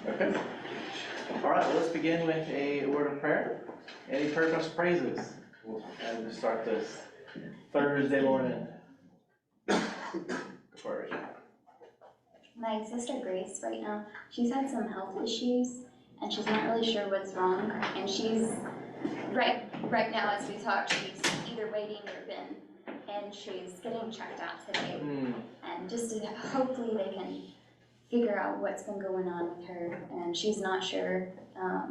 Okay. All right, well, let's begin with a word of prayer. Any prayer requests, praises? We'll just start this Thursday morning. My sister Grace right now, she's had some health issues and she's not really sure what's wrong. And she's, right now as we talk, she's either waiting or been, and she's getting checked out today. And just to, hopefully they can figure out what's been going on with her. And she's not sure,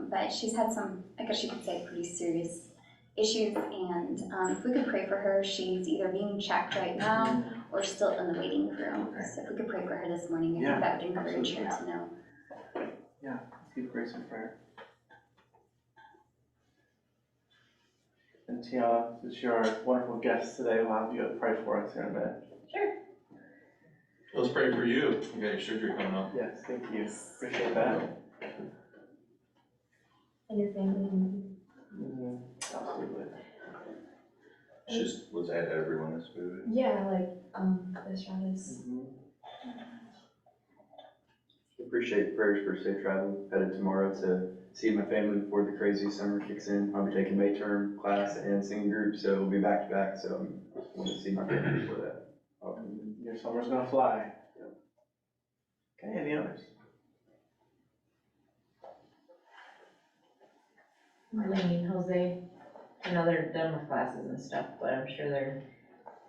but she's had some, I guess you could say, pretty serious issues. And if we could pray for her, she's either being checked right now or still in the waiting room. Okay. So if we could pray for her this morning, I think that would encourage her to know. Yeah, let's give Grace in prayer. And Tiana, since you're our wonderful guest today, we'll have you pray for us here in a minute. Sure. Let's pray for you. You got your surgery coming up. Yes, thank you. Appreciate that. And your family. Absolutely. Was that everyone that's moving? Yeah, like, this round is. Appreciate prayers for safe travel. Headed tomorrow to see my family before the crazy summer kicks in. I'll be taking May term class and singing group, so we'll be back to back. So I want to see my family before that. Your summer's gonna fly. Okay, any others? Marlene, Jose, I know they're done with classes and stuff, but I'm sure they're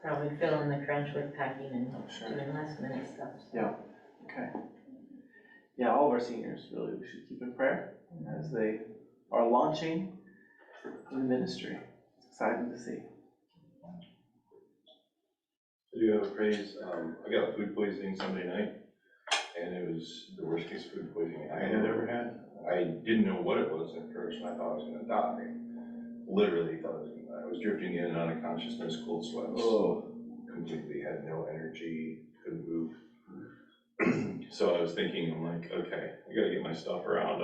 probably feeling the crunch with packing and doing last minute stuff. So. Yeah, okay. Yeah, all of our seniors, really, we should keep in prayer as they are launching in ministry. It's exciting to see. I do have a praise. I got food poisoning Sunday night, and it was the worst case of food poisoning I had ever had. I didn't know what it was at first, and I thought I was gonna die. Literally thought I was gonna die. I was drifting in and out of consciousness, cold sweats, completely had no energy, couldn't move. So I was thinking, I'm like, okay, I gotta get my stuff around.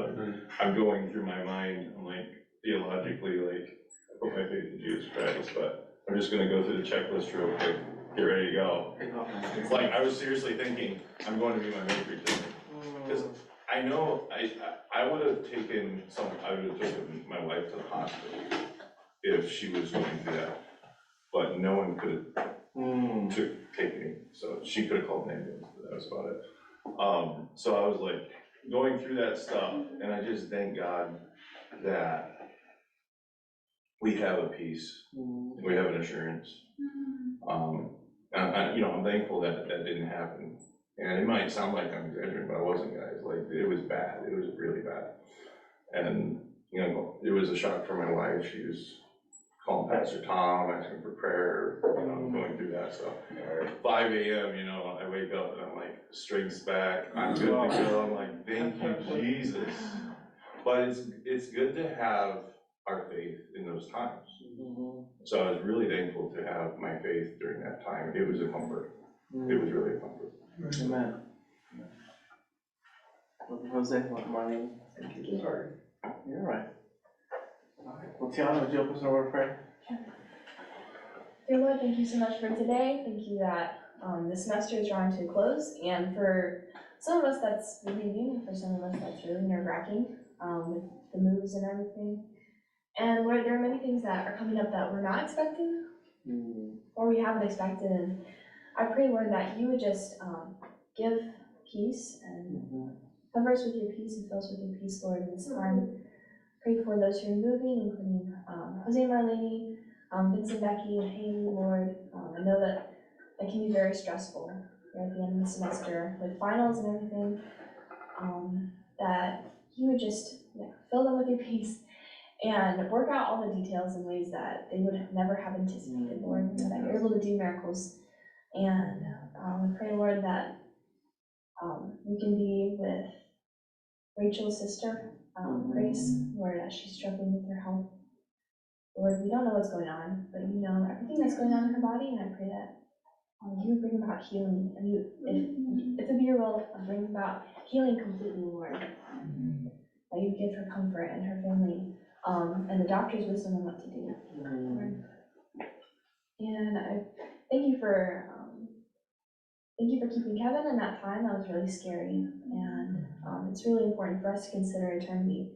I'm going through my mind, I'm like, theologically, like, I put my faith in Jesus Christ, but I'm just gonna go through the checklist real quick, get ready to go. It's like, I was seriously thinking, I'm going to be my ministry today. Because I know I would have taken my wife to the hospital if she was going through that, but no one could have taken me, so she could have called an ambulance, but that was about it. So I was like going through that stuff, and I just thank God that we have a peace, we have an assurance. I'm thankful that that didn't happen. And it might sound like I'm exaggerating, but I wasn't, guys. Like, it was bad. It was really bad. And, it was a shock for my wife. She was calling Pastor Tom, asking for prayer, going through that stuff. 5 a.m., I wake up and I'm like, strength's back, I'm good to go. I'm like, thank you, Jesus. But it's good to have our faith in those times. So I was really thankful to have my faith during that time. It was a comfort. It was really a comfort. Amen. Jose, Marlene, thank you. Sorry. You're right. All right. Well, Tiana, would you open us in a word of prayer? Dear Lord, thank you so much for today. Thank you that this semester is drawing to a close, and for some of us that's relieving, and for some of us that's really nerve-wracking with the moves and everything. And Lord, there are many things that are coming up that we're not expecting or we haven't expected. And I pray, Lord, that you would just give peace and cover us with your peace and fill us with your peace, Lord, in this time. Pray for those who are moving, including Jose and Marlene, Vincent, Becky, and Haley, Lord. I know that can be very stressful right at the end of the semester with finals and everything, that you would just fill them with your peace and work out all the details in ways that they would never have anticipated, Lord, so that you're able to do miracles. And we pray, Lord, that we can be with Rachel's sister, Grace, Lord, as she's struggling with her health. Lord, we don't know what's going on, but you know everything that's going on in her body, and I pray that you would bring about healing, and if it be your will, bring about healing completely, Lord. That you give her comfort and her family, and the doctor's wisdom on what to do. Lord. And I thank you for keeping Kevin in that time. That was really scary. And it's really important for us to consider eternity,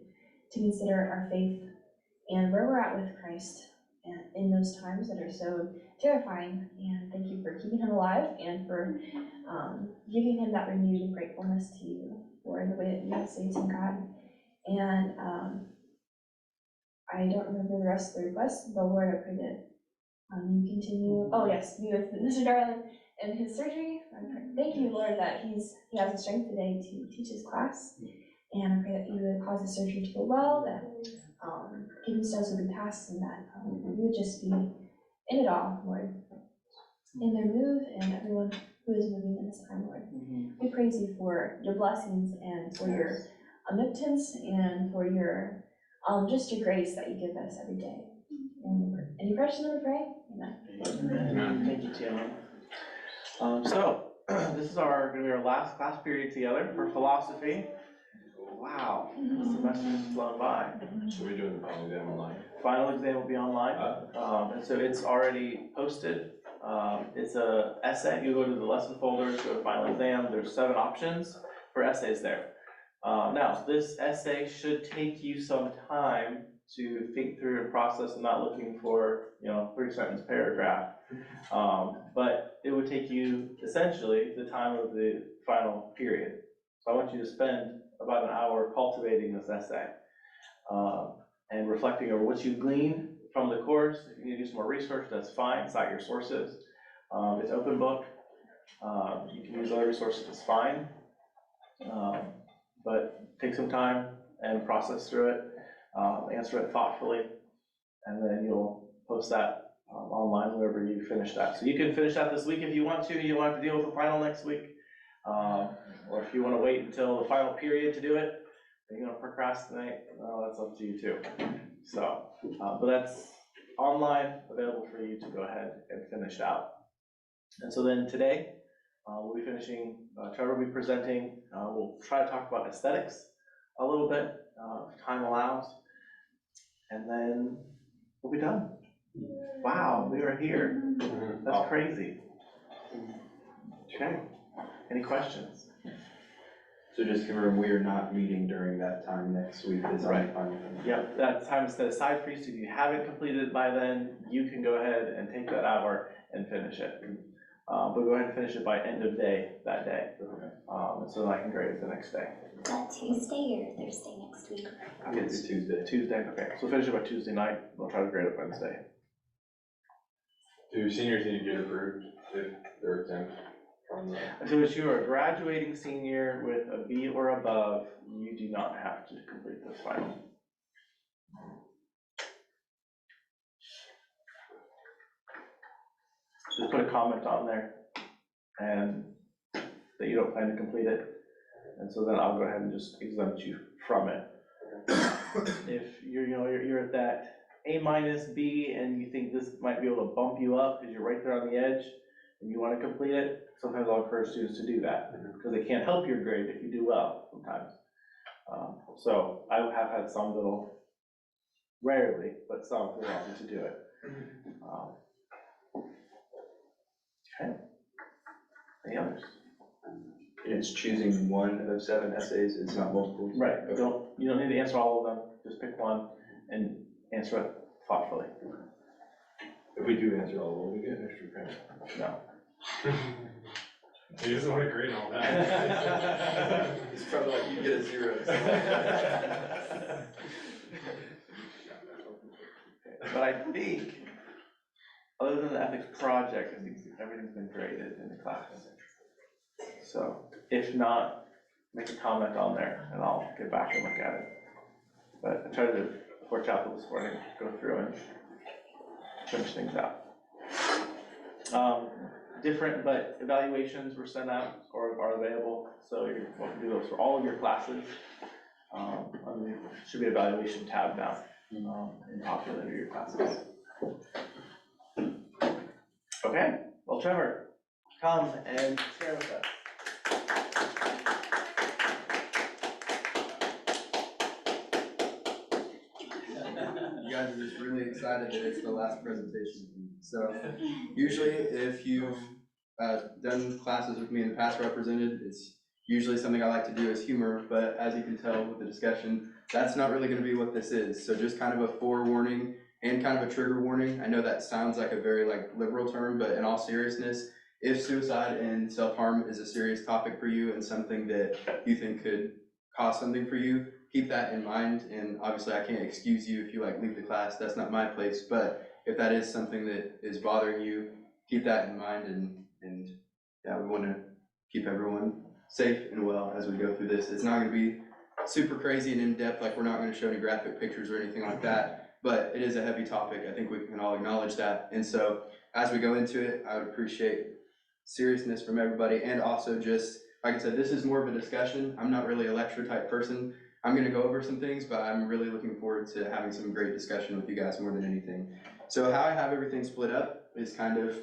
to consider our faith and where we're at with Christ and in those times that are so terrifying. And thank you for keeping him alive and for giving him that renewed gratefulness to you for the way that you have saved him, God. And I don't remember the rest of the requests, but Lord, I pray that you continue, oh yes, be with Mr. Darling and his surgery. Thank you, Lord, that he has the strength today to teach his class. And I pray that you would cause his surgery to go well, that kidney stones would be passed, and that you would just be in it all, Lord. In their move and everyone who is moving in this time, Lord. We praise you for your blessings and for your omnipotence and for your just your grace that you give us every day. And your precious name we pray. Amen. Amen. Thank you, Tiana. So this is gonna be our last class period together for philosophy. Wow, the semester has flown by. So we're doing the final exam online. Final exam will be online, and so it's already posted. It's a essay. You go to the lesson folders, go to final exam. There's 7 options for essays there. Now, this essay should take you some time to think through and process. I'm not looking for, 3-sentence paragraph. But it would take you essentially the time of the final period. So I want you to spend about an hour cultivating this essay and reflecting over what you gleaned from the course. If you need to do some more research, that's fine. Cite your sources. It's open book. You can use other resources, it's fine. But take some time and process through it, answer it thoughtfully, and then you'll post that online wherever you finish that. So you can finish that this week if you want to. You don't have to deal with the final next week. Or if you want to wait until the final period to do it, are you going to procrastinate? Well, that's up to you too. So, but that's online, available for you to go ahead and finish out. And so then today, we'll be finishing, Trevor will be presenting, we'll try to talk about aesthetics a little bit, if time allows, and then we'll be done. Wow, we are here. That's crazy. Okay, any questions? So just to confirm, we are not meeting during that time next week, is Right. on. Yep, that time is set aside for you, so if you haven't completed it by then, you can go ahead and take that hour and finish it. But go ahead and finish it by end of day that day, and so I can grade it the next day. Is that Tuesday or Thursday next week? It's Tuesday. Tuesday, okay, so finish it by Tuesday night, we'll try to grade it Wednesday. Do seniors need to get approved if they're exempt from the? So if you are a graduating senior with a B or above, you do not have to complete this final. Just put a comment on there and that you don't plan to complete it. And so then I'll go ahead and just exempt you from it. If you're at that A minus B and you think this might be able to bump you up because you're right there on the edge and you want to complete it, sometimes I'll encourage students to do that because they can't help your grade if you do well sometimes. So I have had some that'll, rarely, but some who want me to do it. Okay. Any others? It's choosing one of 7 essays, it's not multiple. Right, you don't need to answer all of them, just pick one and answer it thoughtfully. If we do answer all, will we get an extra credit? No. He doesn't want to grade all that. It's probably like you get a 0. But I think, other than the ethics project, I think everything's been graded in the class. So if not, make a comment on there and I'll get back and look at it. But I tried to, before chapel this morning, go through and finish things out. Different, but evaluations were sent out or are available, so you're welcome to do those for all of your classes. There should be an evaluation tab now in popular your classes. Okay, well, Trevor, come and share with us. You guys guys are just really excited that it's the last presentation. So usually if you've done classes with me in the past represented, it's usually something I like to do is humor, but as you can tell with the discussion, that's not really gonna be what this is. So just kind of a forewarning and kind of a trigger warning. I know that sounds like a very liberal term, but in all seriousness, if suicide and self-harm is a serious topic for you and something that you think could cause something for you, keep that in mind. And obviously I can't excuse you if you leave the class, that's not my place, but if that is something that is bothering you, keep that in mind. And yeah, we wanna keep everyone safe and well as we go through this. It's not gonna be super crazy and in-depth, we're not gonna show any graphic pictures or anything like that, but it is a heavy topic. I think we can all acknowledge that. And so as we go into it, I would appreciate seriousness from everybody, and also just, like I said, this is more of a discussion. I'm not really a lecture type person. I'm gonna go over some things, but I'm really looking forward to having some great discussion with you guys more than anything. So how I have everything split up is kind of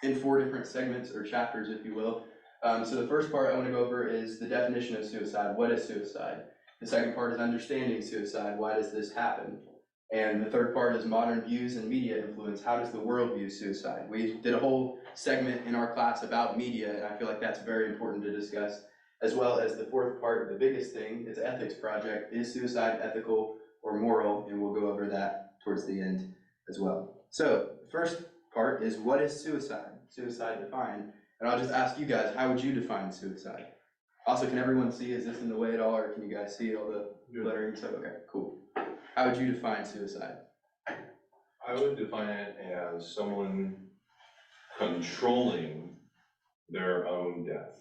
in 4 different segments or chapters, if you will. So the first part I want to go over is the definition of suicide. What is suicide? The second part is understanding suicide. Why does this happen? And the third part is modern views and media influence. How does the world view suicide? We did a whole segment in our class about media, and I feel like that's very important to discuss, as well as the fourth part, the biggest thing, is ethics project. Is suicide ethical or moral? And we'll go over that towards the end as well. So the first part is, what is suicide? Suicide defined. And I'll just ask you guys, how would you define suicide? Also, can everyone see? Is this in the way at all, or can you guys see all the lettering stuff? Okay, cool. How would you define suicide? I would define it as someone controlling their own death,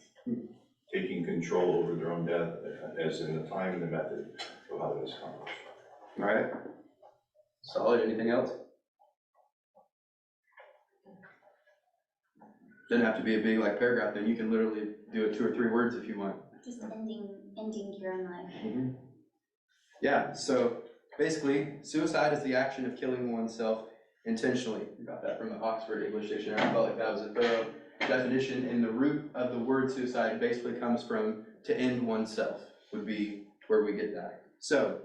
taking control over their own death, as in the time and the method of how it is accomplished. All right. Solid. Anything else? Doesn't have to be a big paragraph. Then you can literally do it 2 or 3 words if you want. Just ending your own life. Yeah. So basically, suicide is the action of killing oneself intentionally. You got that from the Oxford English Dictionary. I felt like that was a thorough definition. And the root of the word suicide basically comes from to end oneself, would be where we get that. So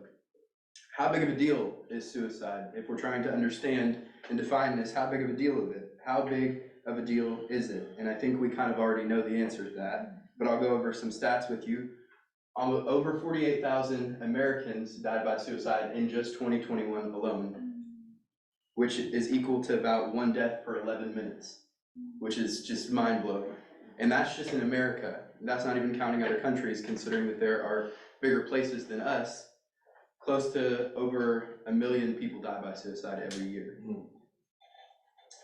how big of a deal is suicide? If we're trying to understand and define this, how big of a deal is it? How big of a deal is it? And I think we kind of already know the answer to that, but I'll go over some stats with you. Over 48,000 Americans died by suicide in just 2021 alone, which is equal to about 1 death per 11 minutes, which is just mind-blowing. And that's just in America. That's not even counting other countries, considering that there are bigger places than us. Close to over 1 million people die by suicide every year.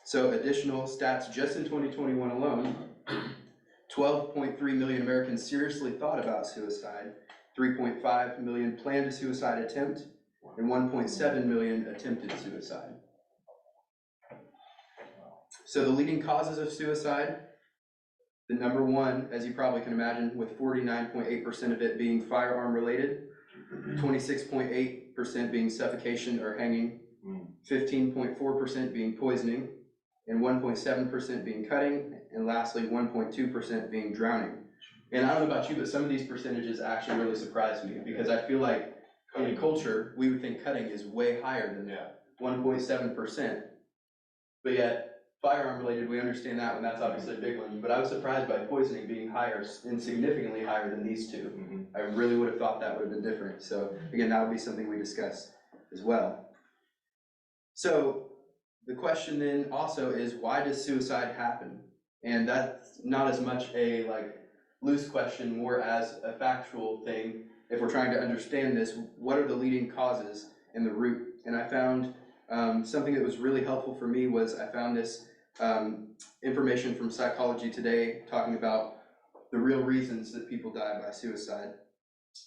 So additional stats, just in 2021 alone, 12.3 million Americans seriously thought about suicide, 3.5 million planned a suicide attempt, and 1.7 million attempted suicide. So the leading causes of suicide, the number one, as you probably can imagine, with 49.8% of it being firearm related, 26.8% being suffocation or hanging, 15.4% being poisoning, and 1.7% being cutting, and lastly 1.2% being drowning. And I don't know about you, but some of these percentages actually really surprised me, because I feel like in culture we would think cutting is way higher than that, 1.7%. But yet firearm related, we understand that one, that's obviously a big one, but I was surprised by poisoning being higher and significantly higher than these two. I really would have thought that would have been different. So again, that would be something we discuss as well. So the question then also is, why does suicide happen? And that's not as much a loose question, more as a factual thing. If we're trying to understand this, what are the leading causes and the root? And I found something that was really helpful for me was I found this information from Psychology Today talking about the real reasons that people die by suicide.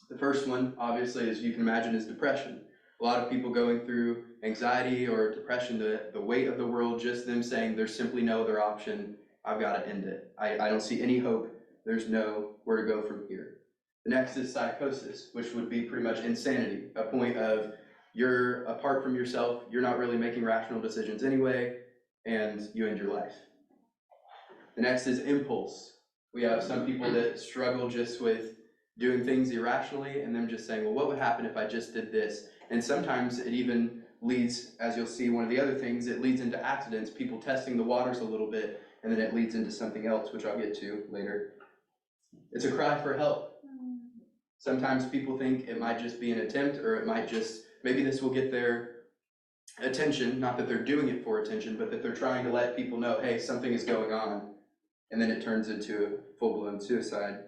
The first one, obviously, as you can imagine, is depression. A lot of people going through anxiety or depression, the weight of the world, just them saying there's simply no other option, I've got to end it. I don't see any hope, there's nowhere to go from here. The next is psychosis, which would be pretty much insanity, a point of you're apart from yourself, you're not really making rational decisions anyway, and you end your life. The next is impulse. We have some people that struggle just with doing things irrationally and them just saying, well, what would happen if I just did this? And sometimes it even leads, as you'll see, one of the other things, it leads into accidents, people testing the waters a little bit, and then it leads into something else, which I'll get to later. It's a cry for help. Sometimes people think it might just be an attempt, or it might just, maybe this will get their attention, not that they're doing it for attention, but that they're trying to let people know, hey, something is going on, and then it turns into a full-blown suicide.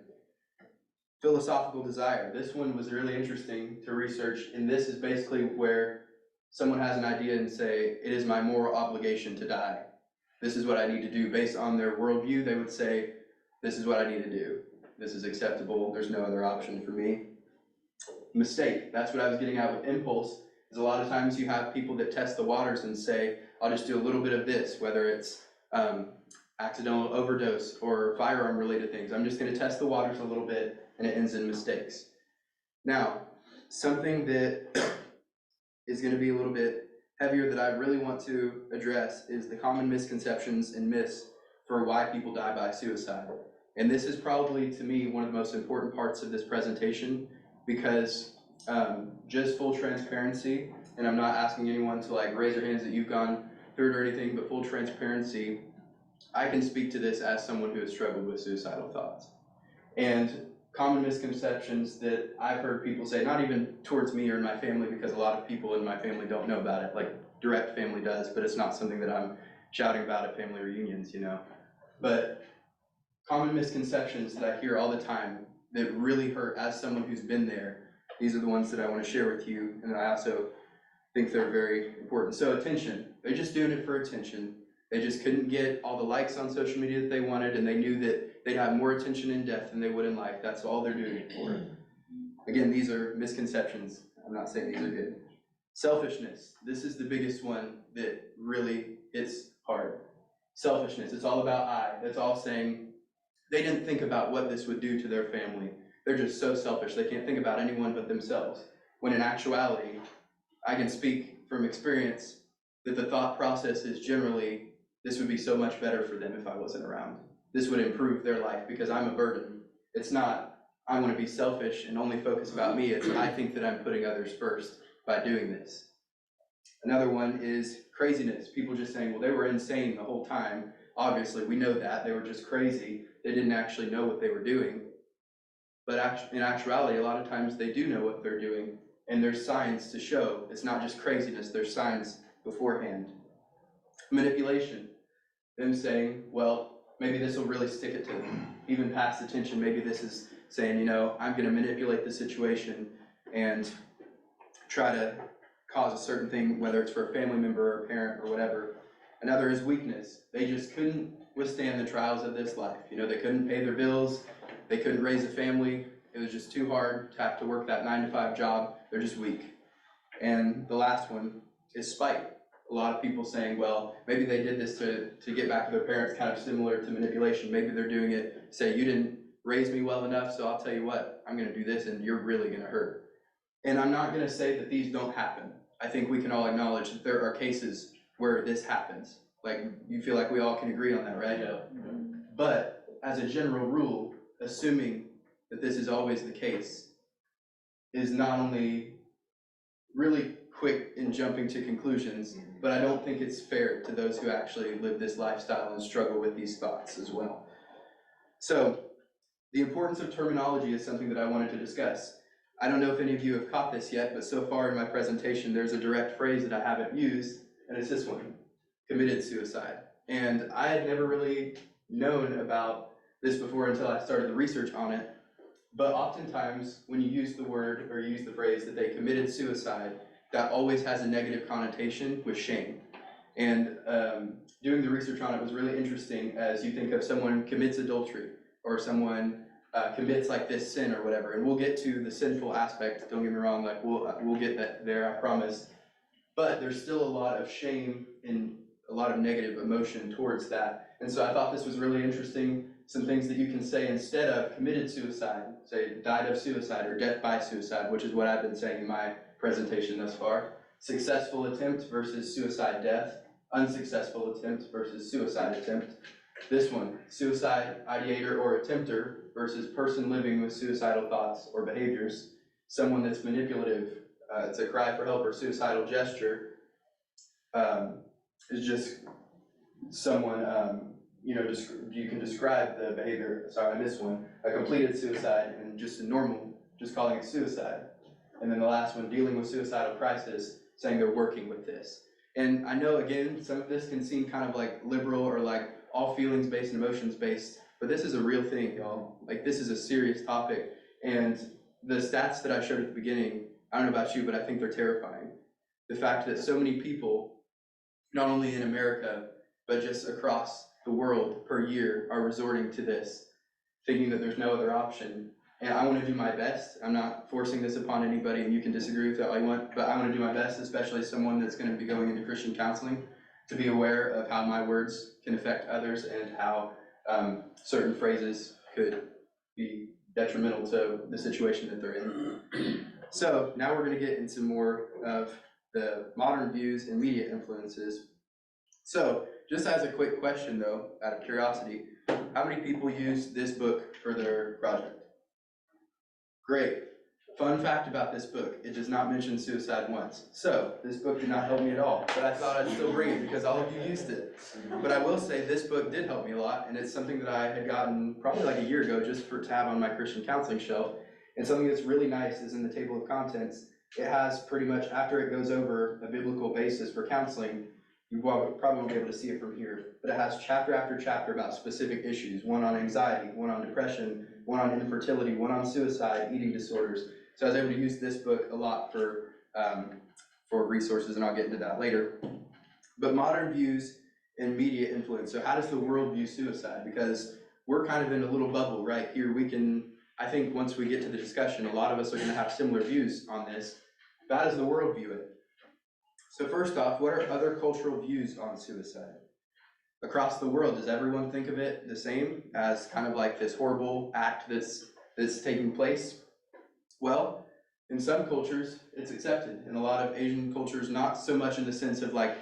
Philosophical desire. This one was really interesting to research, and this is basically where someone has an idea and say, it is my moral obligation to die. This is what I need to do. Based on their worldview, they would say, this is what I need to do. This is acceptable. There's no other option for me. Mistake. That's what I was getting at with impulse, is a lot of times you have people that test the waters and say, I'll just do a little bit of this, whether it's accidental overdose or firearm related things. I'm just going to test the waters a little bit, and it ends in mistakes. Now, something that is going to be a little bit heavier that I really want to address is the common misconceptions and myths for why people die by suicide. And this is probably, to me, one of the most important parts of this presentation, because just full transparency, and I'm not asking anyone to like raise their hands that you've gone through it or anything, but full transparency, I can speak to this as someone who has struggled with suicidal thoughts. And common misconceptions that I've heard people say, not even towards me or in my family, because a lot of people in my family don't know about it, like direct family does, but it's not something that I'm shouting about at family reunions, you know. But common misconceptions that I hear all the time that really hurt as someone who's been there, these are the ones that I want to share with you, and I also think they're very important. So attention, they're just doing it for attention. They just couldn't get all the likes on social media that they wanted, and they knew that they'd have more attention in death than they would in life. That's all they're doing it for. Again, these are misconceptions. I'm not saying these are good. Selfishness. This is the biggest one that really hits hard. Selfishness. It's all about I. That's all saying they didn't think about what this would do to their family. They're just so selfish. They can't think about anyone but themselves. When in actuality, I can speak from experience that the thought process is generally, this would be so much better for them if I wasn't around. This would improve their life because I'm a burden. It's not, I want to be selfish and only focus about me. It's, I think that I'm putting others first by doing this. Another one is craziness. People just saying, well, they were insane the whole time. Obviously, we know that. They were just crazy. They didn't actually know what they were doing. But in actuality, a lot of times they do know what they're doing. And there's signs to show. It's not just craziness. There's signs beforehand. Manipulation. Them saying, well, maybe this will really stick it to them. Even past attention, maybe this is saying, you know, I'm going to manipulate the situation and try to cause a certain thing, whether it's for a family member or a parent or whatever. Another is weakness. They just couldn't withstand the trials of this life. You know, they couldn't pay their bills. They couldn't raise a family. It was just too hard to have to work that 9-to-5 job. They're just weak. And the last one is spite. A lot of people saying, well, maybe they did this to get back to their parents, kind of similar to manipulation. Maybe they're doing it, say, you didn't raise me well enough, so I'll tell you what, I'm going to do this and you're really going to hurt. And I'm not going to say that these don't happen. I think we can all acknowledge that there are cases where this happens. Like, you feel like we all can agree on that, right? Yeah. But as a general rule, assuming that this is always the case is not only really quick in jumping to conclusions, but I don't think it's fair to those who actually live this lifestyle and struggle with these thoughts as well. So, the importance of terminology is something that I wanted to discuss. I don't know if any of you have caught this yet, but so far in my presentation, there's a direct phrase that I haven't used, and it's this one, committed suicide. And I had never really known about this before until I started the research on it. But oftentimes, when you use the word or use the phrase that they committed suicide, that always has a negative connotation with shame. And doing the research on it was really interesting as you think of someone commits adultery or someone commits like this sin or whatever. And we'll get to the sinful aspect, don't get me wrong, like we'll get that there, I promise. But there's still a lot of shame and a lot of negative emotion towards that. And so I thought this was really interesting. Some things that you can say instead of committed suicide, say died of suicide or death by suicide, which is what I've been saying in my presentation thus far. Successful attempt versus suicide death. Unsuccessful attempt versus suicide attempt. This one, suicide ideator or attempter versus person living with suicidal thoughts or behaviors. Someone that's manipulative, it's a cry for help or suicidal gesture is just someone, you know, you can describe the behavior, sorry, I missed one, a completed suicide and just a normal, just calling it suicide. And then the last one, dealing with suicidal crisis, saying they're working with this. And I know, again, some of this can seem kind of like liberal or like all feelings based and emotions based, but this is a real thing, y'all. Like, this is a serious topic. And the stats that I showed at the beginning, I don't know about you, but I think they're terrifying. The fact that so many people, not only in America, but just across the world per year, are resorting to this, thinking that there's no other option. And I want to do my best. I'm not forcing this upon anybody, and you can disagree with that all you want, but I want to do my best, especially as someone that's going to be going into Christian counseling, to be aware of how my words can affect others and how certain phrases could be detrimental to the situation that they're in. So now we're going to get into more of the modern views and media influences. So just as a quick question though, out of curiosity, how many people use this book for their project? Great. Fun fact about this book, it does not mention suicide once. So this book did not help me at all, but I thought I'd still bring it because all of you used it. But I will say this book did help me a lot, and it's something that I had gotten probably like a year ago just for tab on my Christian counseling shelf. And something that's really nice is in the table of contents, it has pretty much, after it goes over a biblical basis for counseling, you probably won't be able to see it from here, but it has chapter after chapter about specific issues, one on anxiety, one on depression, one on infertility, one on suicide, eating disorders. So I was able to use this book a lot for resources, and I'll get into that later. But modern views and media influence. So how does the world view suicide? Because we're kind of in a little bubble right here. We can, I think once we get to the discussion, a lot of us are going to have similar views on this. But how does the world view it? So first off, what are other cultural views on suicide? Across the world, does everyone think of it the same as kind of like this horrible act that's taking place? Well, in some cultures, it's accepted. In a lot of Asian cultures, not so much in the sense of like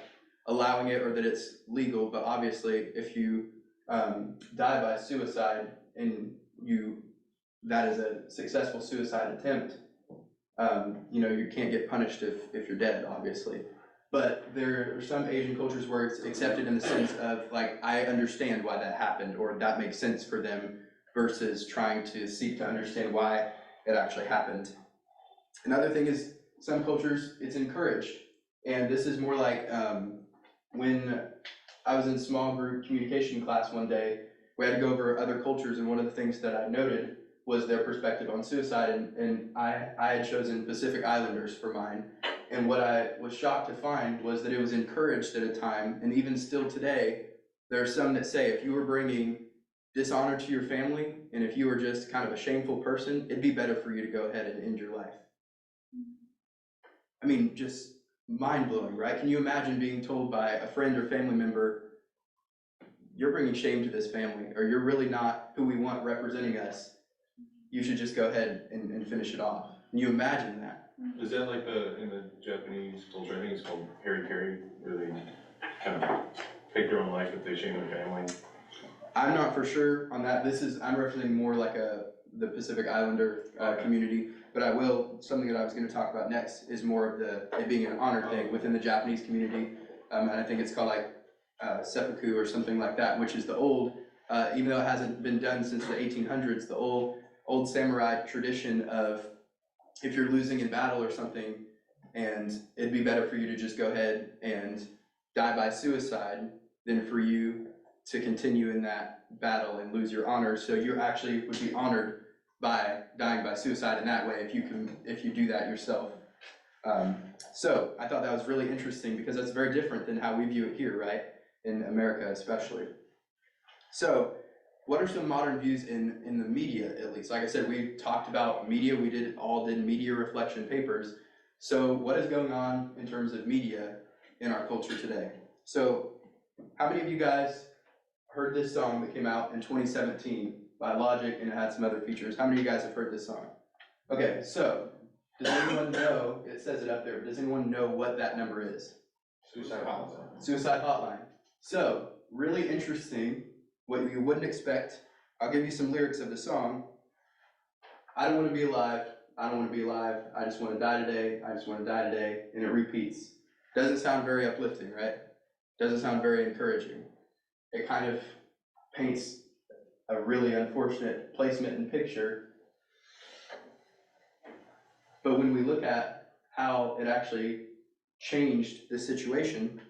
allowing it or that it's legal, but obviously if you die by suicide and that is a successful suicide attempt, you know, you can't get punished if you're dead, obviously. But there are some Asian cultures where it's accepted in the sense of like, I understand why that happened, or that makes sense for them, versus trying to seek to understand why it actually happened. Another thing is, some cultures, it's encouraged. And this is more like when I was in small group communication class one day, we had to go over other cultures, and one of the things that I noted was their perspective on suicide, and I had chosen Pacific Islanders for mine. And what I was shocked to find was that it was encouraged at a time, and even still today, there are some that say if you were bringing dishonor to your family, and if you were just kind of a shameful person, it'd be better for you to go ahead and end your life. I mean, just mind-blowing, right? Can you imagine being told by a friend or family member, you're bringing shame to this family, or you're really not who we want representing us, you should just go ahead and finish it off. Can you imagine that? Is that like in the Japanese culture, I think it's called harikari, where they kind of take their own life if they shame their family? I'm not for sure on that. I'm representing more like the Pacific Islander community, but something that I was going to talk about next is more of it being an honor thing within the Japanese community, and I think it's called like seppuku or something like that, which is the old, even though it hasn't been done since the 1800s, the old samurai tradition of if you're losing in battle or something, and it'd be better for you to just go ahead and die by suicide than for you to continue in that battle and lose your honor. So you actually would be honored by dying by suicide in that way if you do that yourself. So I thought that was really interesting because that's very different than how we view it here, right? In America especially. So what are some modern views in the media, at least? Like I said, we talked about media. We did media reflection papers. So what is going on in terms of media in our culture today? So how many of you guys heard this song that came out in 2017 by Logic, and it had some other features? How many of you guys have heard this song? Okay, so does anyone know, it says it up there, but does anyone know what that number is? Suicide hotline. Suicide hotline. So, really interesting, what you wouldn't expect. I'll give you some lyrics of the song. I don't want to be alive. I don't want to be alive. I just want to die today. I just want to die today. And it repeats. Doesn't sound very uplifting, right? Doesn't sound very encouraging. It kind of paints a really unfortunate placement and picture. But when we look at how it actually changed the situation,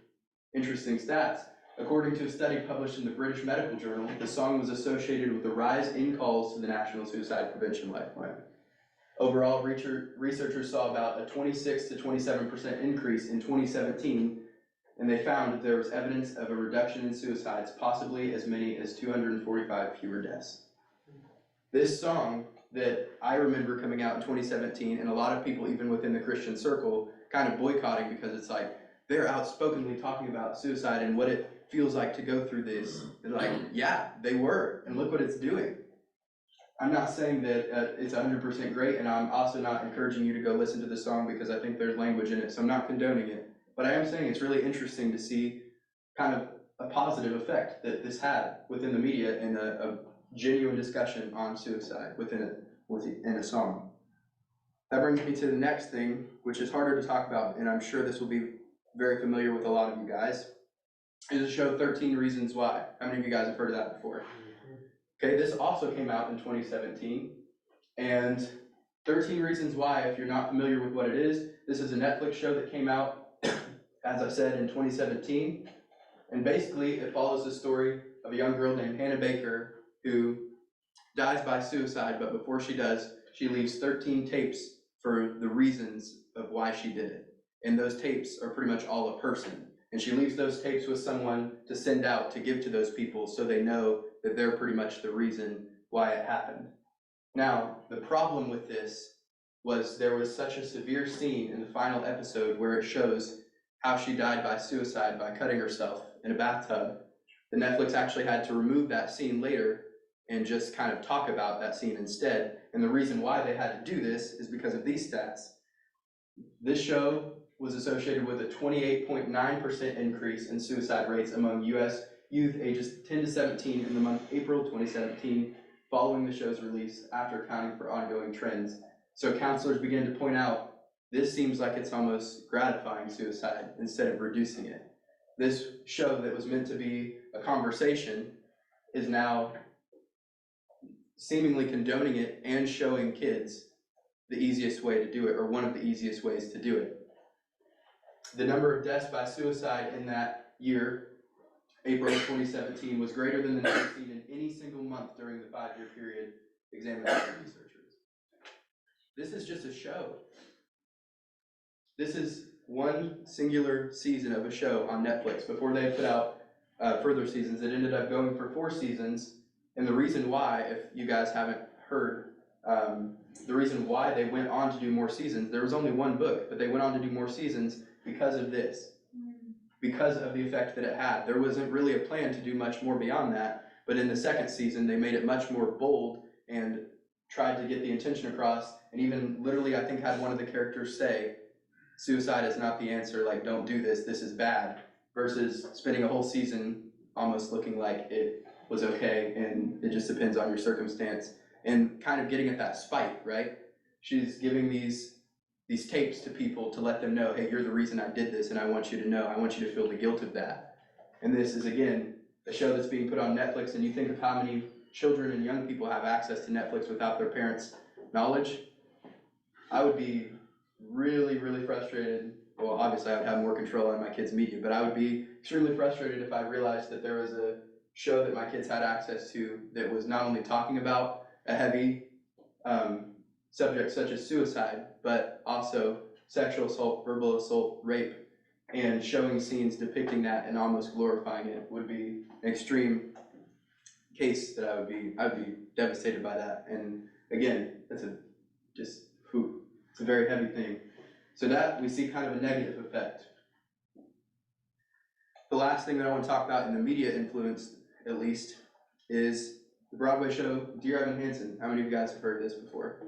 interesting stats. According to a study published in the British Medical Journal, the song was associated with a rise in calls to the National Suicide Prevention Lifeline. Overall, researchers saw about a 26 to 27% increase in 2017, and they found that there was evidence of a reduction in suicides, possibly as many as 245 fewer deaths. This song that I remember coming out in 2017, and a lot of people even within the Christian circle kind of boycotting because it's like, they're outspokenly talking about suicide and what it feels like to go through this. And like, yeah, they were, and look what it's doing. I'm not saying that it's 100% great, and I'm also not encouraging you to go listen to the song because I think there's language in it, so I'm not condoning it. But I am saying it's really interesting to see kind of a positive effect that this had within the media and a genuine discussion on suicide within a song. That brings me to the next thing, which is harder to talk about, and I'm sure this will be very familiar with a lot of you guys, is the show 13 Reasons Why. How many of you guys have heard of that before? Okay, this also came out in 2017, and 13 Reasons Why, if you're not familiar with what it is, this is a Netflix show that came out, as I said, in 2017, and basically it follows the story of a young girl named Hannah Baker who dies by suicide, but before she does, she leaves 13 tapes for the reasons of why she did it. And those tapes are pretty much all a person. And she leaves those tapes with someone to send out to give to those people so they know that they're pretty much the reason why it happened. Now, the problem with this was there was such a severe scene in the final episode where it shows how she died by suicide by cutting herself in a bathtub. The Netflix actually had to remove that scene later and just kind of talk about that scene instead. And the reason why they had to do this is because of these stats. This show was associated with a 28.9% increase in suicide rates among US youth ages 10 to 17 in the month April 2017, following the show's release after accounting for ongoing trends. So counselors began to point out, this seems like it's almost gratifying suicide instead of reducing it. This show that was meant to be a conversation is now seemingly condoning it and showing kids the easiest way to do it, or one of the easiest ways to do it. The number of deaths by suicide in that year, April 2017, was greater than the number seen in any single month during the 5-year period examined by the researchers. This is just a show. This is one singular season of a show on Netflix. Before they put out further seasons, it ended up going for 4 seasons. And the reason why, if you guys haven't heard, the reason why they went on to do more seasons, there was only one book, but they went on to do more seasons because of this, because of the effect that it had. There wasn't really a plan to do much more beyond that, but in the second season, they made it much more bold and tried to get the intention across, and even literally, I think, had one of the characters say, suicide is not the answer, like, don't do this, this is bad, versus spending a whole season almost looking like it was okay, and it just depends on your circumstance, and kind of getting at that spite, right? She's giving these tapes to people to let them know, hey, you're the reason I did this, and I want you to know, I want you to feel the guilt of that. And this is, again, a show that's being put on Netflix, and you think of how many children and young people have access to Netflix without their parents' knowledge. I would be really, really frustrated. Well, obviously I would have more control on my kids' media, but I would be extremely frustrated if I realized that there was a show that my kids had access to that was not only talking about a heavy subject such as suicide, but also sexual assault, verbal assault, rape, and showing scenes depicting that and almost glorifying it would be an extreme case that I would be devastated by that. And again, it's a very heavy thing. So that we see kind of a negative effect. The last thing that I want to talk about in the media influence, at least, is the Broadway show Dear Evan Hansen. How many of you guys have heard of this before?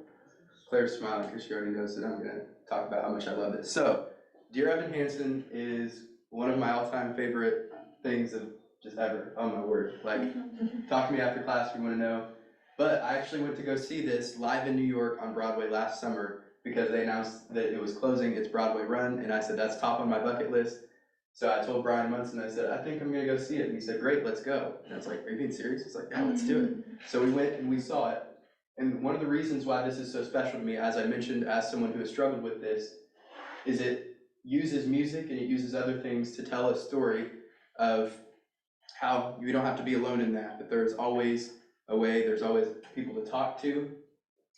Claire's smiling because she already knows that I'm going to talk about how much I love this. So, Dear Evan Hansen is one of my all-time favorite things of just ever. Oh my word. Like, talk to me after class if you want to know. But I actually went to go see this live in New York on Broadway last summer. because they announced that it was closing its Broadway run, and I said, that's top on my bucket list. So I told Brian Munson, I said, I think I'm gonna go see it, and he said, great, let's go. And I was like, are you being serious? He's like, yeah, let's do it. So we went and we saw it. And one of the reasons why this is so special to me, as I mentioned, as someone who has struggled with this, is it uses music and it uses other things to tell a story of how you don't have to be alone in that there's always a way, there's always people to talk to.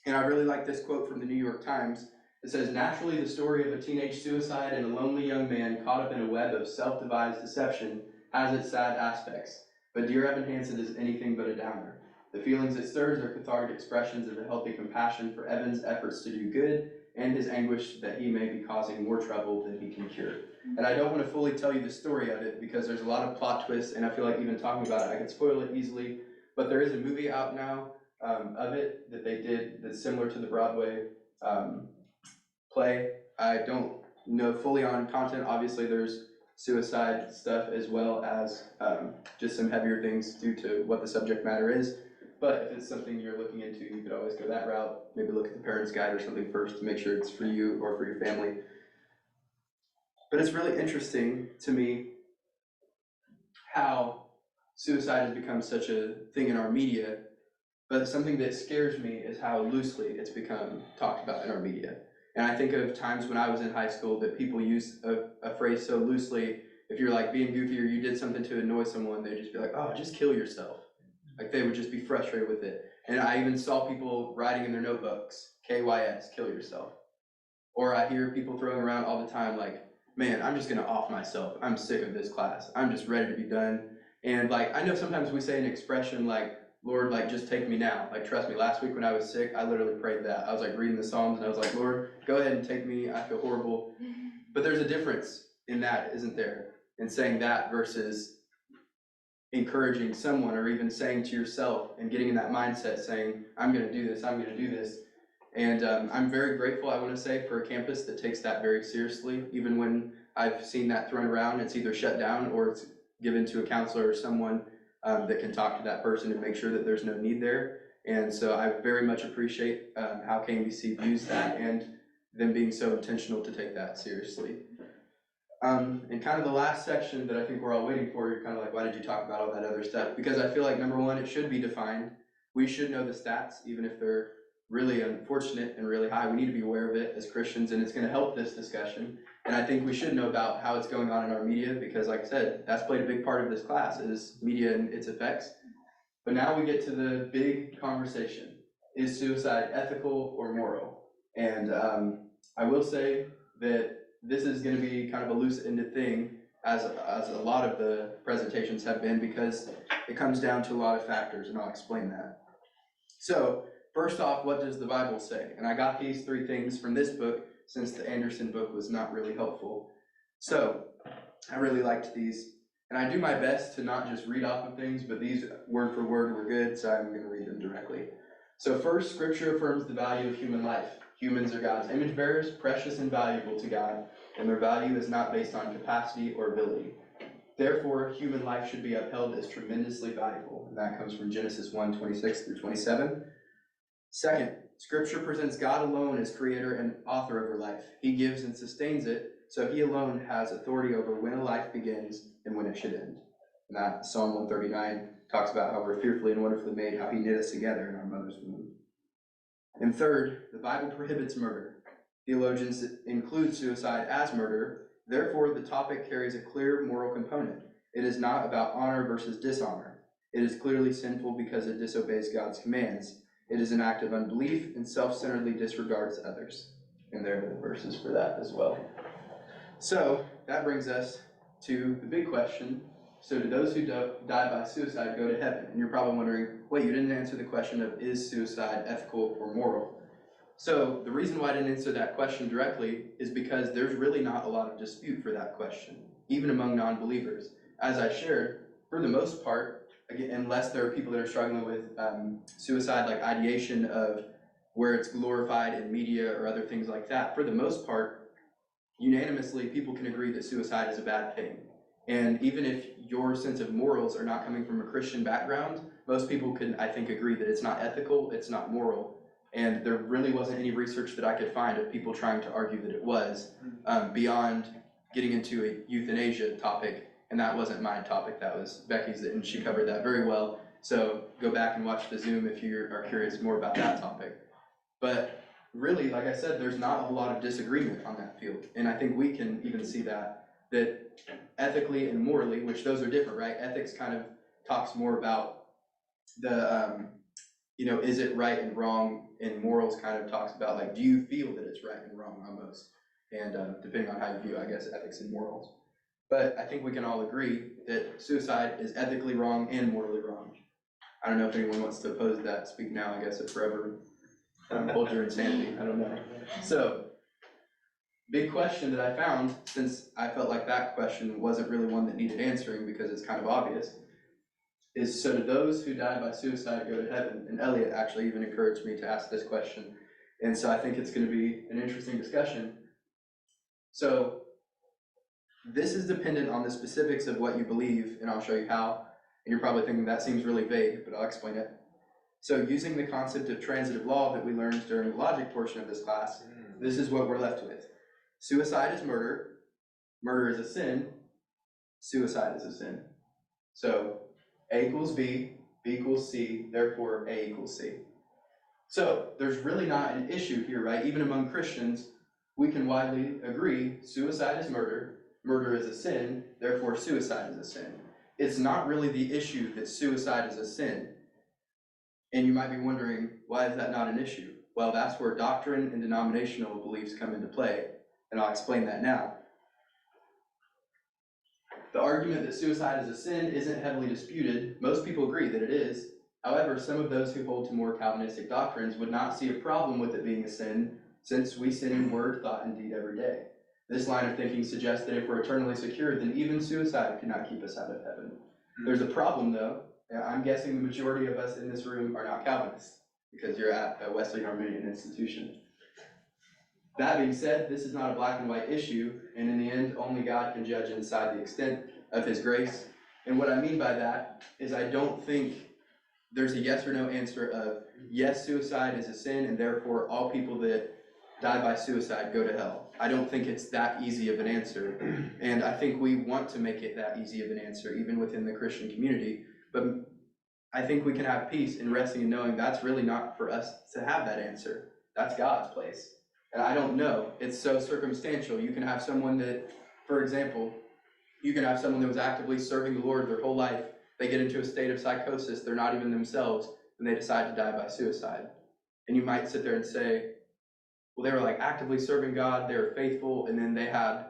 And I really like this quote from the New York Times. It says, naturally, the story of a teenage suicide and a lonely young man caught up in a web of self-devised deception has its sad aspects. But Dear Evan Hansen is anything but a downer. The feelings it stirs are cathartic expressions of a healthy compassion for Evan's efforts to do good and his anguish that he may be causing more trouble than he can cure. And I don't want to fully tell you the story of it because there's a lot of plot twists, and I feel like even talking about it, I could spoil it easily. But there is a movie out now of it that they did that's similar to the Broadway play. I don't know fully on content. Obviously, there's suicide stuff as well as just some heavier things due to what the subject matter is. But if it's something you're looking into, you could always go that route. Maybe look at the parents' guide or something first to make sure it's for you or for your family. But it's really interesting to me how suicide has become such a thing in our media. But something that scares me is how loosely it's become talked about in our media. And I think of times when I was in high school that people use a phrase so loosely. If you're like being goofy or you did something to annoy someone, they'd just be like, oh, just kill yourself. Like they would just be frustrated with it. And I even saw people writing in their notebooks, KYS, kill yourself. Or I hear people throwing around all the time like, man, I'm just gonna off myself. I'm sick of this class. I'm just ready to be done. And like, I know sometimes we say an expression like, Lord, like, just take me now. Like, trust me, last week when I was sick, I literally prayed that. I was like reading the Psalms and I was like, Lord, go ahead and take me. I feel horrible. But there's a difference in that, isn't there? In saying that versus encouraging someone or even saying to yourself and getting in that mindset saying, I'm going to do this, I'm going to do this. And I'm very grateful, I want to say, for a campus that takes that very seriously. Even when I've seen that thrown around, it's either shut down or it's given to a counselor or someone that can talk to that person and make sure that there's no need there. And so I very much appreciate how KMBC views that and them being so intentional to take that seriously. And kind of the last section that I think we're all waiting for, you're kind of like, why did you talk about all that other stuff? Because I feel like, number one, it should be defined. We should know the stats, even if they're really unfortunate and really high. We need to be aware of it as Christians, and it's going to help this discussion. And I think we should know about how it's going on in our media, because like I said, that's played a big part of this class, is media and its effects. But now we get to the big conversation. Is suicide ethical or moral? And I will say that this is going to be kind of a loose-ended thing, as a lot of the presentations have been, because it comes down to a lot of factors, and I'll explain that. So, first off, what does the Bible say? And I got these three things from this book, since the Anderson book was not really helpful. So, I really liked these. And I do my best to not just read off of things, but these word for word were good, so I'm going to read them directly. So first, Scripture affirms the value of human life. Humans are God's image bearers, precious and valuable to God, and their value is not based on capacity or ability. Therefore, human life should be upheld as tremendously valuable. And that comes from Genesis 1:26-27. Second, Scripture presents God alone as creator and author of our life. He gives and sustains it, so he alone has authority over when a life begins and when it should end. And that Psalm 139 talks about how we're fearfully and wonderfully made, how he knit us together in our mother's womb. And third, the Bible prohibits murder. Theologians include suicide as murder. Therefore, the topic carries a clear moral component. It is not about honor versus dishonor. It is clearly sinful because it disobeys God's commands. It is an act of unbelief and self-centeredly disregards others. And there are the verses for that as well. So, that brings us to the big question. So do those who die by suicide go to heaven? And you're probably wondering, wait, you didn't answer the question of is suicide ethical or moral? So the reason why I didn't answer that question directly is because there's really not a lot of dispute for that question, even among non-believers. As I shared, for the most part, again, unless there are people that are struggling with suicide, like ideation of where it's glorified in media or other things like that, for the most part, unanimously, people can agree that suicide is a bad thing. And even if your sense of morals are not coming from a Christian background, most people can, I think, agree that it's not ethical, it's not moral. And there really wasn't any research that I could find of people trying to argue that it was, beyond getting into a euthanasia topic. And that wasn't my topic, that was Becky's, and she covered that very well. So go back and watch the Zoom if you are curious more about that topic. But really, like I said, there's not a lot of disagreement on that field. And I think we can even see that ethically and morally, which those are different, right? Ethics kind of talks more about the, is it right and wrong? And morals kind of talks about like, do you feel that it's right and wrong almost? And depending on how you view, I guess, ethics and morals. But I think we can all agree that suicide is ethically wrong and morally wrong. I don't know if anyone wants to oppose that, speak now, I guess, if forever hold your insanity, I don't know. So, big question that I found, since I felt like that question wasn't really one that needed answering because it's kind of obvious, is so do those who die by suicide go to heaven? And Elliot actually even encouraged me to ask this question. And so I think it's going to be an interesting discussion. So this is dependent on the specifics of what you believe, and I'll show you how. And you're probably thinking that seems really vague, but I'll explain it. So using the concept of transitive law that we learned during the logic portion of this class, this is what we're left with. Suicide is murder, murder is a sin, suicide is a sin. So A equals B equals C, therefore A equals C. So there's really not an issue here, right? Even among Christians, we can widely agree suicide is murder, murder is a sin, therefore suicide is a sin. It's not really the issue that suicide is a sin. And you might be wondering, why is that not an issue? Well, that's where doctrine and denominational beliefs come into play, and I'll explain that now. The argument that suicide is a sin isn't heavily disputed. Most people agree that it is. However, some of those who hold to more Calvinistic doctrines would not see a problem with it being a sin, since we sin in word, thought, and deed every day. This line of thinking suggests that if we're eternally secure, then even suicide cannot keep us out of heaven. There's a problem, though. I'm guessing the majority of us in this room are not Calvinists, because you're at a Wesleyan Arminian institution. That being said, this is not a black and white issue, and in the end, only God can judge and decide the extent of His grace. And what I mean by that is I don't think there's a yes or no answer of, yes, suicide is a sin, and therefore all people that die by suicide go to hell. I don't think it's that easy of an answer, and I think we want to make it that easy of an answer, even within the Christian community. But I think we can have peace in resting and knowing that's really not for us to have that answer. That's God's place. And I don't know. It's so circumstantial. You can have someone that, for example, you can have someone that was actively serving the Lord their whole life. They get into a state of psychosis. They're not even themselves, and they decide to die by suicide. And you might sit there and say, well, they were like actively serving God, they were faithful, and then they had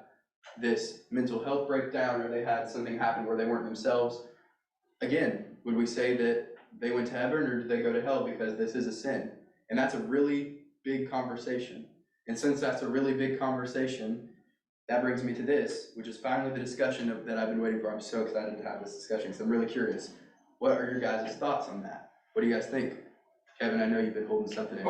this mental health breakdown, or they had something happen where they weren't themselves. Again, would we say that they went to heaven, or did they go to hell because this is a sin? And that's a really big conversation. And since that's a really big conversation, that brings me to this, which is finally the discussion that I've been waiting for. I'm so excited to have this discussion because I'm really curious. What are your guys' thoughts on that? What do you guys think? Kevin, I know you've been holding something in.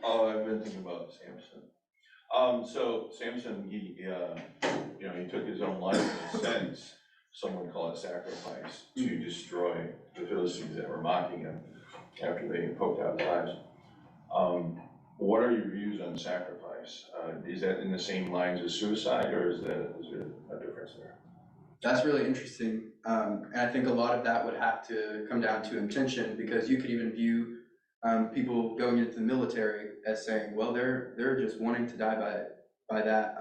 Oh, I've been thinking about Samson. So Samson, he took his own life in a sense. Some would call it sacrifice to destroy the Philistines that were mocking him after they poked out his eyes. What are your views on sacrifice? Is that in the same lines as suicide, or is there a difference there? That's really interesting. And I think a lot of that would have to come down to intention, because you could even view people going into the military as saying, well, they're just wanting to die by that,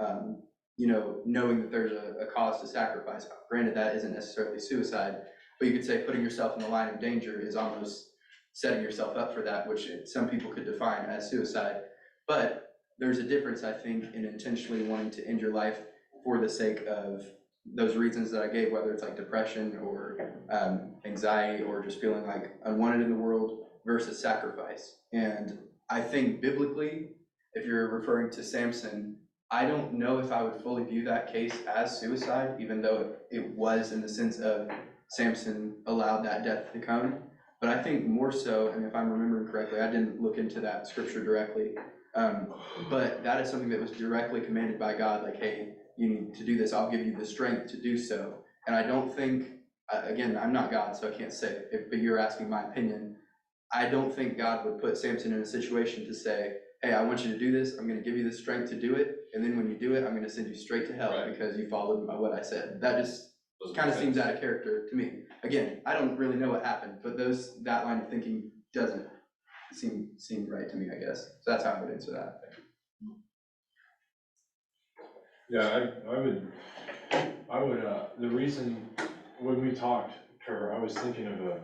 knowing that there's a cause to sacrifice. Granted, that isn't necessarily suicide, but you could say putting yourself in the line of danger is almost setting yourself up for that, which some people could define as suicide. But there's a difference, I think, in intentionally wanting to end your life for the sake of those reasons that I gave, whether it's like depression or anxiety or just feeling like unwanted in the world, versus sacrifice. And I think biblically, if you're referring to Samson, I don't know if I would fully view that case as suicide, even though it was in the sense of Samson allowed that death to come. But I think more so, and if I'm remembering correctly, I didn't look into that scripture directly, but that is something that was directly commanded by God, like, hey, you need to do this, I'll give you the strength to do so. And I don't think, again, I'm not God, so I can't say, but you're asking my opinion, I don't think God would put Samson in a situation to say, hey, I want you to do this, I'm gonna give you the strength to do it, and then when you do it, I'm gonna send you straight to hell Right. because you followed what I said. That just Doesn't kind of make seems sense. out of character to me. Again, I don't really know what happened, but that line of thinking doesn't seem right to me, I guess. So that's how I would answer that. Yeah, I would, the reason, when we talked, Trevor, I was thinking of a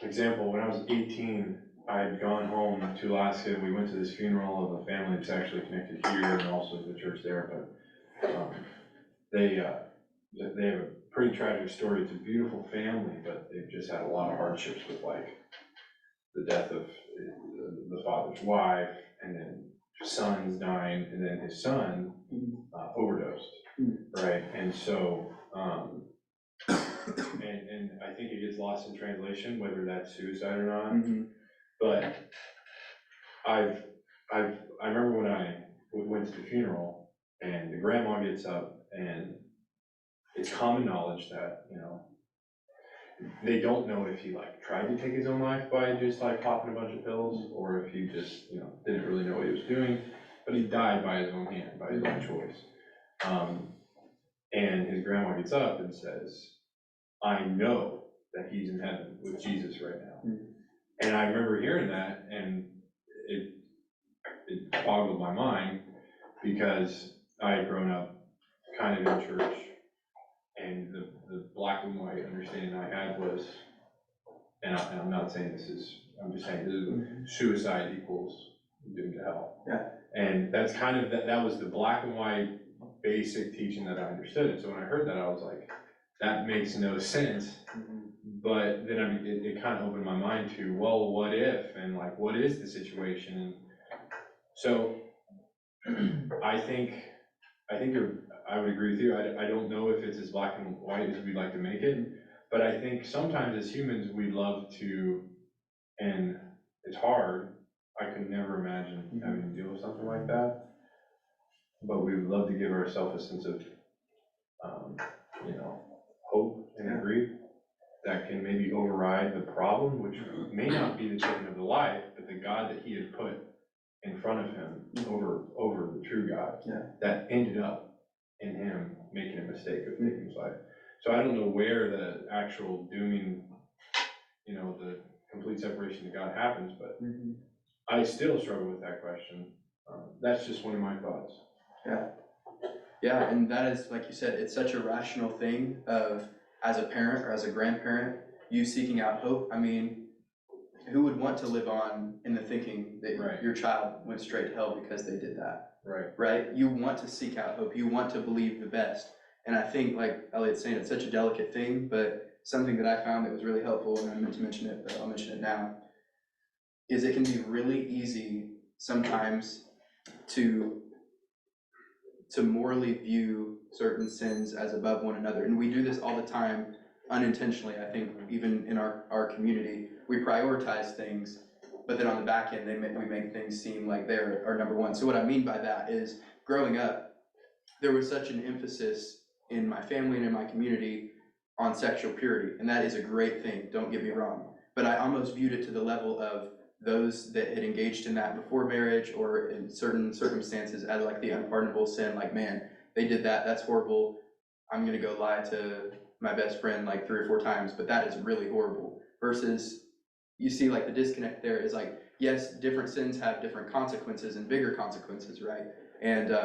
example. When I was 18, I had gone home to Alaska, and we went to this funeral of a family that's actually connected here and also the church there, but they have a pretty tragic story. It's a beautiful family, but they've just had a lot of hardships with like the death of the father's wife, and then sons dying, and then his son overdosed, right? And so, and I think it gets lost in translation, whether that's suicide or not. But I remember when I went to the funeral, and the grandma gets up, and it's common knowledge that, you know, they don't know if he like tried to take his own life by just like popping a bunch of pills, or if he just, you know, didn't really know what he was doing, but he died by his own hand, by his own choice. And his grandma gets up and says, I know that he's in heaven with Jesus right now. And I remember hearing that, and it boggled my mind, because I had grown up kind of in church, and the black and white understanding I had was, and I'm not saying this is, I'm just saying suicide equals doomed to hell. Yeah. And that's kind of, that was the black and white basic teaching that I understood. And so when I heard that, I was like, that makes no sense. But then it kind of opened my mind to, well, what if, and like, what is the situation? And so I think I would agree with you. I don't know if it's as black and white as we'd like to make it, but I think sometimes as humans, we'd love to, and it's hard. I could never imagine having to deal with something like that, but we would love to give ourselves a sense of, you know, hope and grief that can maybe override the problem, which may not be the taking of the life, but the God that he had put in front of him over the true God, that ended up in him making a mistake of taking his life. So I don't know where the actual dooming, you know, the complete separation of God happens, but I still struggle with that question. That's just one of my thoughts. Yeah, and that is, like you said, it's such a rational thing of, as a parent or as a grandparent, you seeking out hope. I mean, who would want to live on in the thinking that your child went straight to hell because they did that? Right? You want to seek out hope. You want to believe the best. And I think, like Elliot's saying, it's such a delicate thing, but something that I found that was really helpful, and I meant to mention it, but I'll mention it now, is it can be really easy sometimes to morally view certain sins as above one another. And we do this all the time unintentionally. I think even in our community, we prioritize things, but then on the back end, we make things seem like they're our number one. So what I mean by that is, growing up, there was such an emphasis in my family and in my community on sexual purity, and that is a great thing, don't get me wrong. But I almost viewed it to the level of those that had engaged in that before marriage or in certain circumstances as like the unpardonable sin, like, man, they did that, that's horrible. I'm gonna go lie to my best friend like 3 or 4 times, but that is really horrible. Versus, you see like the disconnect there is like, yes, different sins have different consequences and bigger consequences, right? And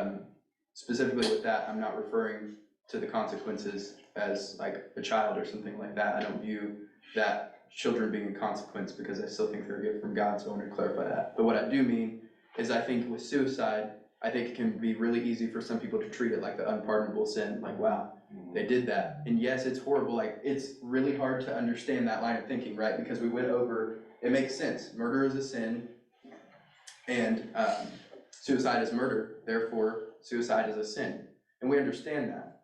specifically with that, I'm not referring to the consequences as like a child or something like that. I don't view that children being a consequence, because I still think they're a gift from God, so I wanted to clarify that. But what I do mean is, I think with suicide, I think it can be really easy for some people to treat it like the unpardonable sin, like, wow, they did that. And yes, it's horrible, like, it's really hard to understand that line of thinking, right? Because we went over, it makes sense, murder is a sin, and suicide is murder, therefore suicide is a sin. And we understand that.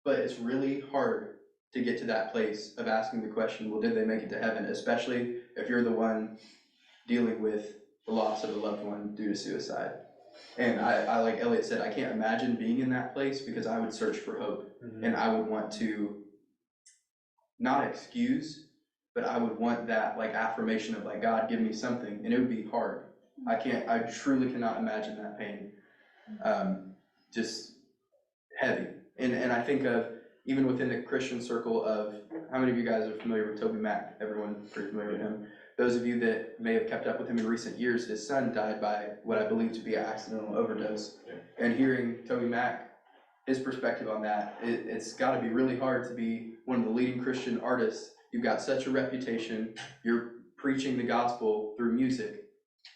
But it's really hard to get to that place of asking the question, well, did they make it to heaven? Especially if you're the one dealing with the loss of a loved one due to suicide. And I like Elliot said, I can't imagine being in that place, because I would search for hope. And I would want to not excuse, but I would want that like affirmation of like, God, give me something, and it would be hard. I truly cannot imagine that pain. Just heavy. And I think of, even within the Christian circle of, how many of you guys are familiar with Toby Mac? Everyone pretty familiar with him. Those of you that may have kept up with him in recent years, his son died by what I believe to be an accidental overdose. And hearing Toby Mac, his perspective on that, it's gotta be really hard to be one of the leading Christian artists. You've got such a reputation, you're preaching the gospel through music,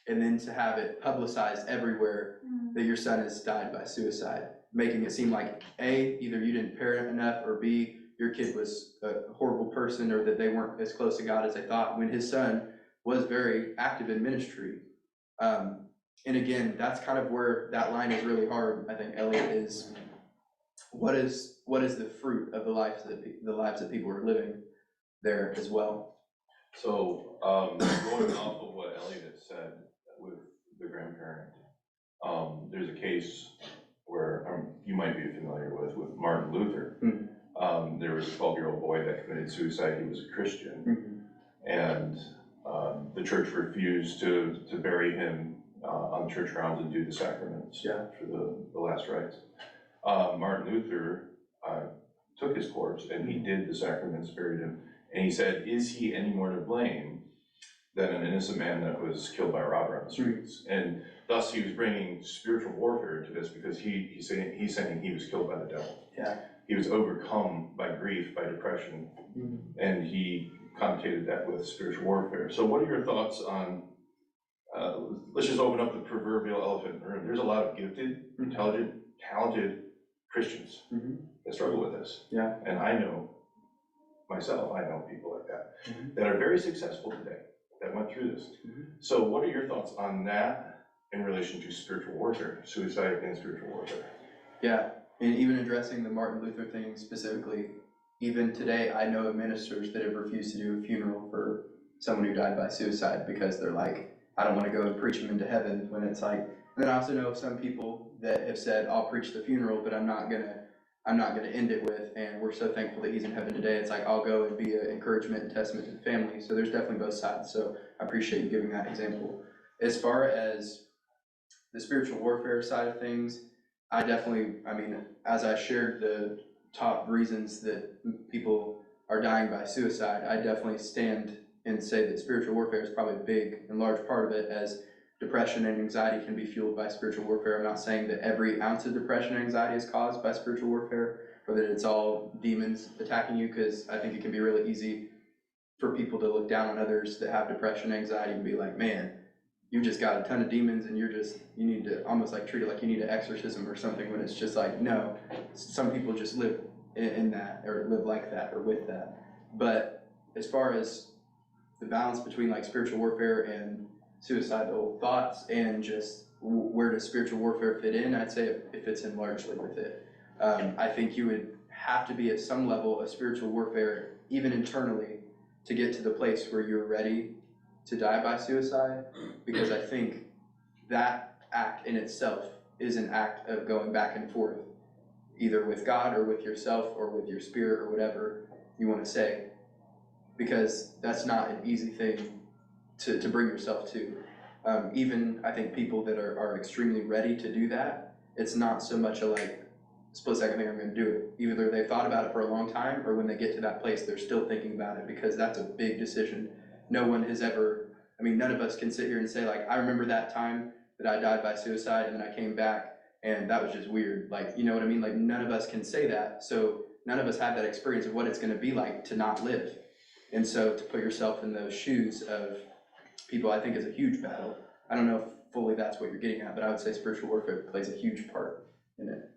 and then to have it publicized everywhere that your son has died by suicide, making it seem like A, either you didn't parent enough, or B, your kid was a horrible person, or that they weren't as close to God as they thought, when his son was very active in ministry. And again, that's kind of where that line is really hard, I think, Elliot, is what is the fruit of the lives that people are living there as well. So, going off of what Elliot had said with the grandparent, there's a case where you might be familiar with Martin Luther. There was a 12-year-old boy that committed suicide. He was a Christian, and the church refused to bury him on church grounds and do the sacraments for the last rites. Martin Luther took his corpse and he did the sacraments, buried him, and he said, is he any more to blame than an innocent man that was killed by a robber on the streets? And thus he was bringing spiritual warfare into this, because he's saying he was killed by the devil. Yeah. He was overcome by grief, by depression, and he connotated that with spiritual warfare. So what are your thoughts on, let's just open up the proverbial elephant in the room. There's a lot of gifted, intelligent, talented Christians that struggle with this. Yeah. And I know myself, I know people like that, that are very successful today, that went through this. So what are your thoughts on that in relation to spiritual warfare, suicide and spiritual warfare? Yeah, and even addressing the Martin Luther thing specifically, even today, I know of ministers that have refused to do a funeral for someone who died by suicide because they're like, I don't want to go and preach him into heaven, when it's like, and then I also know of some people that have said, I'll preach the funeral, but I'm not gonna end it with, and we're so thankful that he's in heaven today. It's like, I'll go and be an encouragement and testament to the family. So there's definitely both sides. So I appreciate you giving that example. As far as the spiritual warfare side of things, I mean, as I shared the top reasons that people are dying by suicide, I definitely stand and say that spiritual warfare is probably a big and large part of it, as depression and anxiety can be fueled by spiritual warfare. I'm not saying that every ounce of depression and anxiety is caused by spiritual warfare, or that it's all demons attacking you, because I think it can be really easy for people to look down on others that have depression and anxiety and be like, man, you just got a ton of demons and you need to almost like treat it like you need an exorcism or something, when it's just like, no, some people just live in that, or live like that, or with that. But as far as the balance between like spiritual warfare and suicidal thoughts, and just where does spiritual warfare fit in, I'd say it fits in largely with it. I think you would have to be at some level of spiritual warfare, even internally, to get to the place where you're ready to die by suicide, because I think that act in itself is an act of going back and forth, either with God or with yourself or with your spirit or whatever you want to say, because that's not an easy thing to bring yourself to. Even I think people that are extremely ready to do that, it's not so much a like split second thing, I'm going to do it. Either they've thought about it for a long time, or when they get to that place, they're still thinking about it, because that's a big decision. No one has ever, I mean, none of us can sit here and say like, I remember that time that I died by suicide and then I came back and that was just weird. Like, you know what I mean? Like, none of us can say that. So none of us have that experience of what it's going to be like to not live. And so to put yourself in those shoes of people, I think is a huge battle. I don't know if fully that's what you're getting at, but I would say spiritual warfare plays a huge part in it.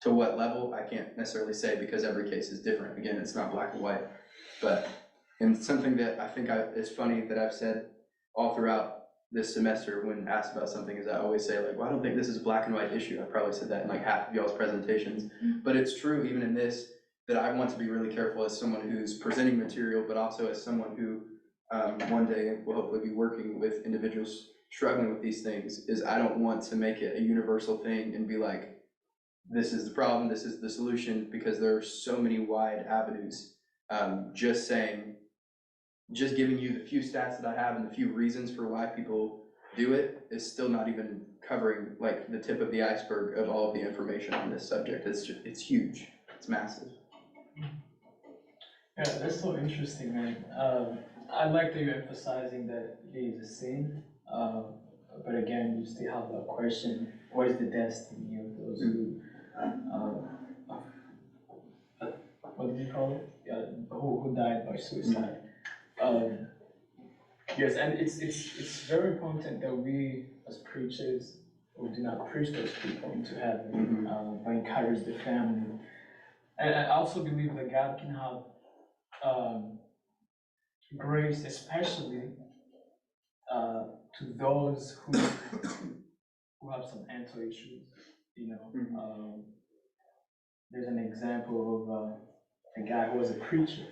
To what level, I can't necessarily say, because every case is different. Again, it's not black and white. But, and something that I think is funny that I've said all throughout this semester when asked about something is I always say like, well, I don't think this is a black and white issue. I've probably said that in like half of y'all's presentations. But it's true even in this, that I want to be really careful as someone who's presenting material, but also as someone who one day will hopefully be working with individuals struggling with these things, is I don't want to make it a universal thing and be like, this is the problem, this is the solution, because there are so many wide avenues. Just saying just giving you the few stats that I have and the few reasons for why people do it is still not even covering like the tip of the iceberg of all of the information on this subject. It's huge, it's massive. Yeah, that's so interesting, man. I like that you're emphasizing that it is a sin, but again, you still have that question, what is the destiny of those who, what did you call it? Yeah, who died by suicide. Yes, and it's very important that we as preachers, who do not preach those people into heaven, but encourage the family. And I also believe that God can have grace, especially to those who have some mental issues. You know, there's an example of a guy who was a preacher.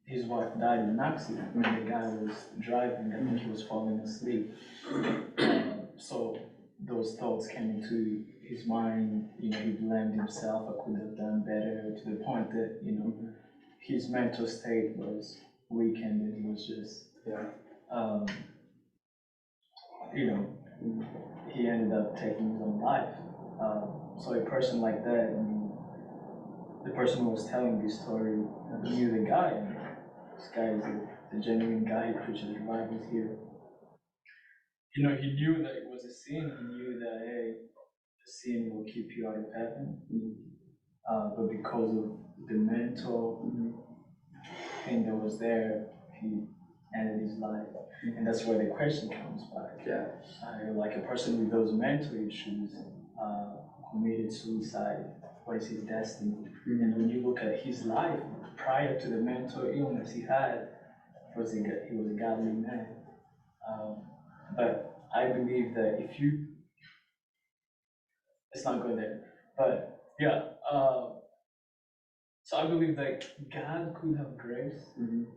His wife died in an accident when the guy was driving. I think he was falling asleep. So those thoughts came into his mind. You know, he blamed himself. I could have done better, to the point that, you know, his mental state was weakened and he was just, you know, he ended up taking his own life. So a person like that, I mean, the person who was telling this story knew the guy. And this guy is a genuine guy. He preaches revivals here. You know, he knew that it was a sin. He knew that, hey, the sin will keep you out of heaven. But because of the mental thing that was there, he ended his life. And that's where the question comes back. Like a person with those mental issues committed suicide. What is his destiny? And when you look at his life prior to the mental illness he had, he was a godly man. But I believe that if you, let's not go there. But yeah, so I believe that God could have grace in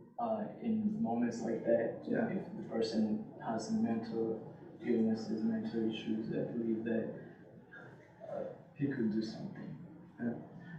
moments like that. If the person has some mental illnesses, mental issues, I believe that he could do something.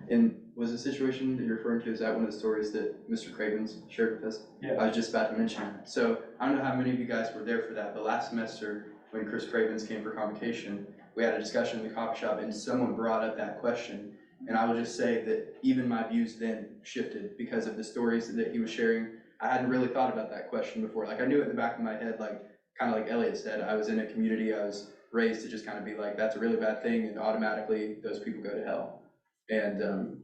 And was the situation that you're referring to, is that one of the stories that Mr. Cravens shared with us? Yeah. I was just about to mention. So I don't know how many of you guys were there for that, but last semester when Chris Cravens came for convocation, we had a discussion in the coffee shop and someone brought up that question. And I will just say that even my views then shifted because of the stories that he was sharing. I hadn't really thought about that question before. Like I knew it in the back of my head, like kind of like Elliot said, I was in a community, I was raised to just kind of be like, that's a really bad thing and automatically those people go to hell. And,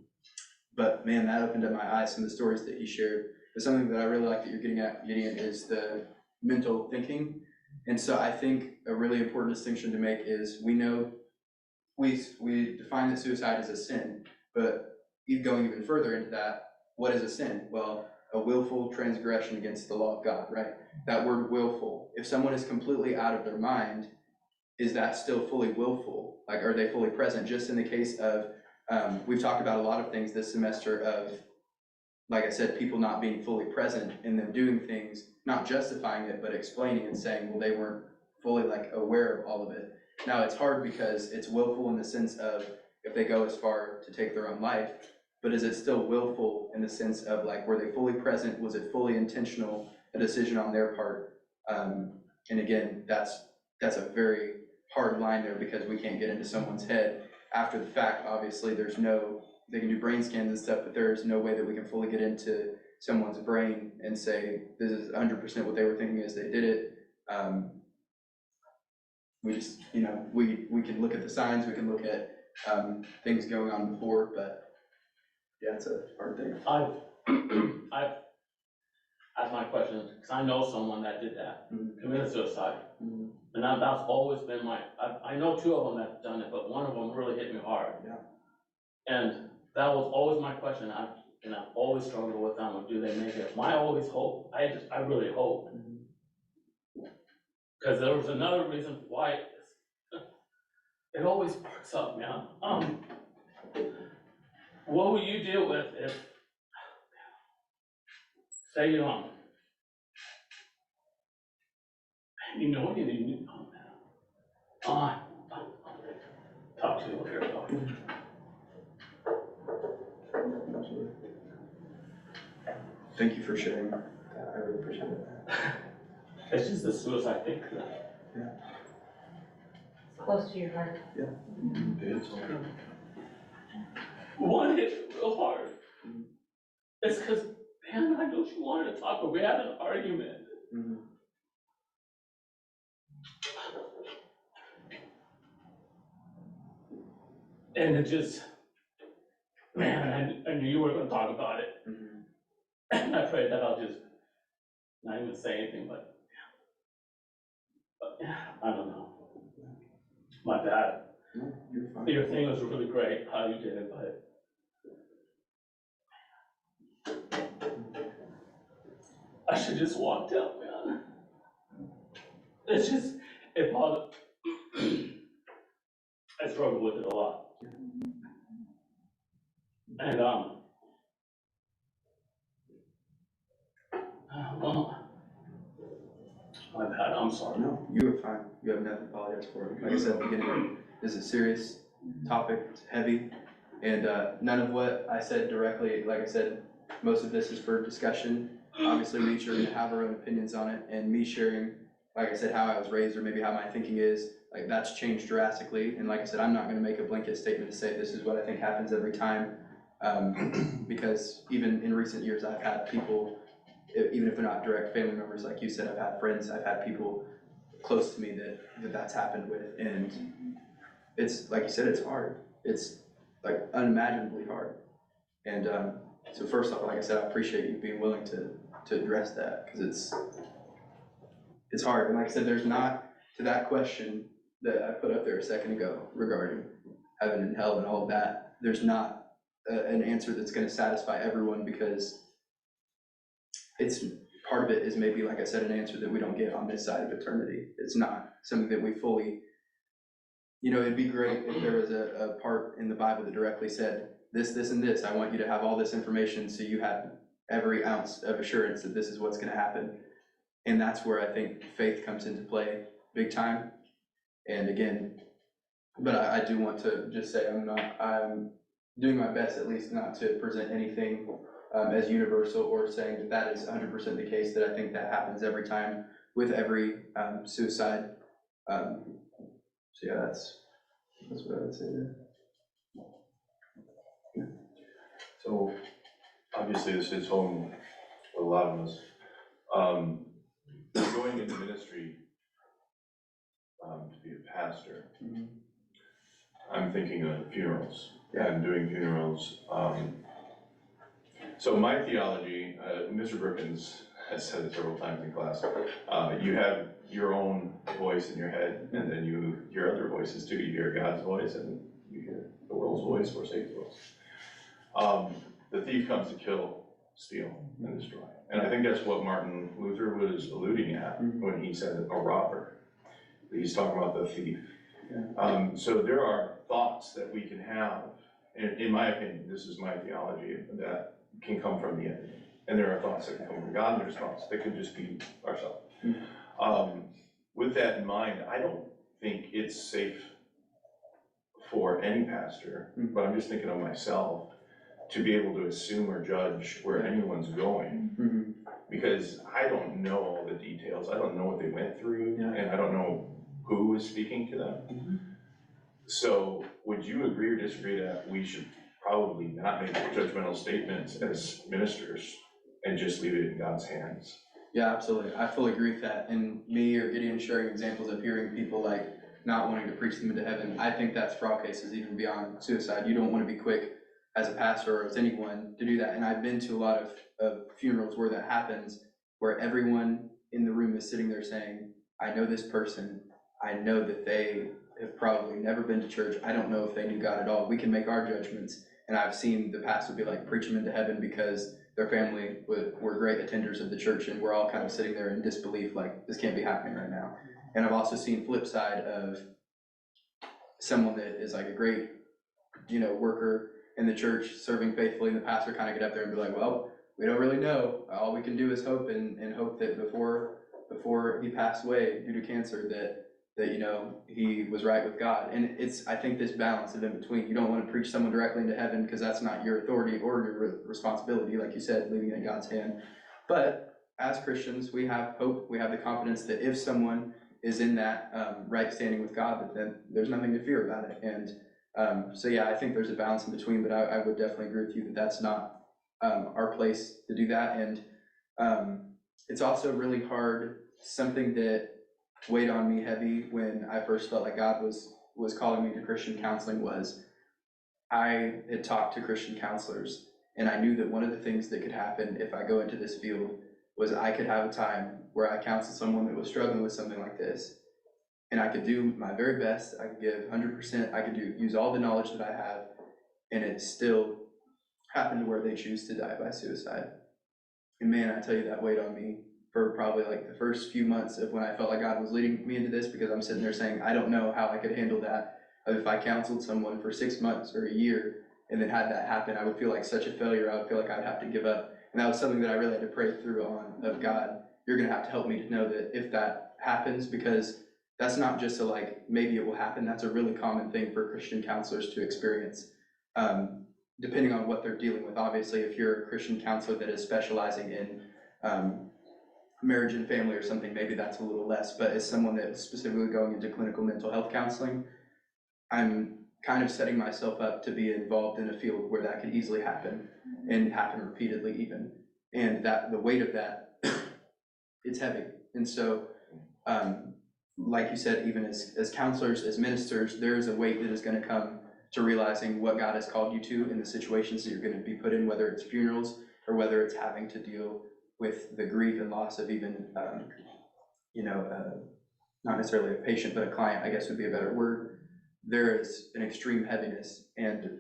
but man, that opened up my eyes. Some of the stories that he shared. But something that I really like that you're getting at, Gideon, is the mental thinking. And so I think a really important distinction to make is we know we define that suicide as a sin, but going even further into that, what is a sin? Well, a willful transgression against the law of God, right? That word willful. If someone is completely out of their mind, is that still fully willful? Like, are they fully present? Just in the case of, we've talked about a lot of things this semester of, like I said, people not being fully present and them doing things, not justifying it, but explaining and saying, well, they weren't fully like aware of all of it. Now it's hard because it's willful in the sense of if they go as far to take their own life, but is it still willful in the sense of like, were they fully present? Was it fully intentional, a decision on their part? And again, that's a very hard line there because we can't get into someone's head after the fact. Obviously they can do brain scans and stuff, but there's no way that we can fully get into someone's brain and say, this is 100% what they were thinking as they did it. We just, you know, we can look at the signs, we can look at things going on before, but yeah, it's a hard thing. I've asked my questions, because I know someone that did that, committed suicide. And that's always been I know two of them that done it, but one of them really hit me hard. And that was always my question, and I've always struggled with them, do they make it? My always hope, I really hope. Because there was another reason why it always perks up, man. What will you deal with if, say you know you know, talk to you later, though. thank you for sharing that, I really appreciate it. It's just the suicide thing. It's close to your heart. One hit real hard. It's because, man, I know she wanted to talk, but we had an argument. Mhm. And it just, man, I knew you were gonna talk about it. Mhm. And I prayed that I'll just not even say anything, but I don't know. My bad. No, you're fine. Your thing was really great, how you did it, but I should just walked out, man. It's just, it bothered. I struggle with it a lot. And, well, my bad, I'm sorry. No, you are fine. You have nothing to apologize for. Like I said at the beginning, this is a serious topic, it's heavy. And none of what I said directly, like I said, most of this is for discussion. Obviously, we each are gonna have our own opinions on it, and me sharing, like I said, how I was raised or maybe how my thinking is, like that's changed drastically. And like I said, I'm not gonna make a blanket statement to say this is what I think happens every time. Because even in recent years, I've had people, even if they're not direct family members, like you said, I've had friends, I've had people close to me that's happened with, and it's, like you said, it's hard. It's like unimaginably hard. And so first off, like I said, I appreciate you being willing to address that, because it's hard. And like I said, there's not, to that question that I put up there a second ago regarding heaven and hell and all of that, there's not an answer that's gonna satisfy everyone, because it's, part of it is maybe, like I said, an answer that we don't get on this side of eternity. It's not something that we fully, you know, it'd be great if there was a part in the Bible that directly said, this, and this, I want you to have all this information so you have every ounce of assurance that this is what's gonna happen. And that's where I think faith comes into play big time. And again, but I do want to just say I'm doing my best at least not to present anything as universal, or saying that is 100% the case, that I think that happens every time with every suicide. So yeah, that's what I would say there. So obviously this hits home with a lot of us. Going into ministry to be a pastor, I'm thinking of funerals and doing funerals. So my theology, Mr. Brookins has said it several times in class, you have your own voice in your head, and then you hear other voices too. You hear God's voice and you hear the world's voice or Satan's voice. The thief comes to kill, steal, and destroy. And I think that's what Martin Luther was alluding at when he said a robber. He's talking about the thief. So there are thoughts that we can have, and in my opinion, this is my theology, that can come from the enemy. And there are thoughts that can come from God, and there's thoughts that can just be ourselves. With that in mind, I don't think it's safe for any pastor, but I'm just thinking of myself, to be able to assume or judge where anyone's going. Because I don't know all the details, I don't know what they went through, and I don't know who is speaking to them. So would you agree or disagree that we should probably not make judgmental statements as ministers and just leave it in God's hands? Yeah, absolutely. I fully agree with that. And me or Gideon sharing examples of hearing people like not wanting to preach them into heaven, I think that's for all cases, even beyond suicide. You don't want to be quick as a pastor or as anyone to do that. And I've been to a lot of funerals where that happens, where everyone in the room is sitting there saying, I know this person, I know that they have probably never been to church, I don't know if they knew God at all. We can make our judgments. And I've seen the pastor be like, preach them into heaven, because their family were great attenders of the church, and we're all kind of sitting there in disbelief, like, this can't be happening right now. And I've also seen flip side of someone that is like a great, worker in the church, serving faithfully, and the pastor kind of get up there and be like, well, we don't really know. All we can do is hope, and hope that before he passed away due to cancer, that, you know, he was right with God. And I think this balance of in between, you don't want to preach someone directly into heaven because that's not your authority or your responsibility, like you said, leaving it in God's hand. But as Christians, we have hope, we have the confidence that if someone is in that right standing with God, that then there's nothing to fear about it. And so yeah, I think there's a balance in between, but I would definitely agree with you that that's not our place to do that. And it's also really hard, something that weighed on me heavy when I first felt like God was calling me to Christian counseling was I had talked to Christian counselors, and I knew that one of the things that could happen if I go into this field was I could have a time where I counsel someone that was struggling with something like this, and I could do my very best, I could give 100%, I could use all the knowledge that I have, and it still happened to where they choose to die by suicide. And man, I tell you, that weighed on me for probably like the first few months of when I felt like God was leading me into this, because I'm sitting there saying, I don't know how I could handle that. If I counseled someone for 6 months or a year and then had that happen, I would feel like such a failure. I would feel like I'd have to give up. And that was something that I really had to pray through on, of God, you're gonna have to help me to know that if that happens, because that's not just a like, maybe it will happen, that's a really common thing for Christian counselors to experience. Depending on what they're dealing with. Obviously, if you're a Christian counselor that is specializing in marriage and family or something, maybe that's a little less, but as someone that's specifically going into clinical mental health counseling, I'm kind of setting myself up to be involved in a field where that could easily happen, and happen repeatedly even. And that the weight of that, it's heavy. And so, like you said, even as counselors, as ministers, there is a weight that is gonna come to realizing what God has called you to in the situations that you're gonna be put in, whether it's funerals or whether it's having to deal with the grief and loss of even, not necessarily a patient, but a client, I guess would be a better word. There is an extreme heaviness, and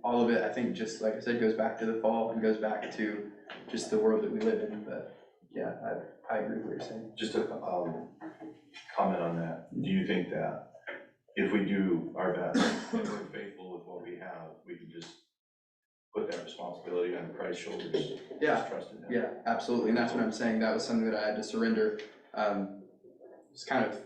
all of it, I think, just like I said, goes back to the fall and goes back to just the world that we live in. But yeah, I agree with what you're saying. Just a comment on that. Do you think that if we do our best and we're faithful with what we have, we can just put that responsibility on Christ's shoulders? Yeah. Just trust in Him. Yeah, absolutely, and that's what I'm saying. That was something that I had to surrender. It's kind of,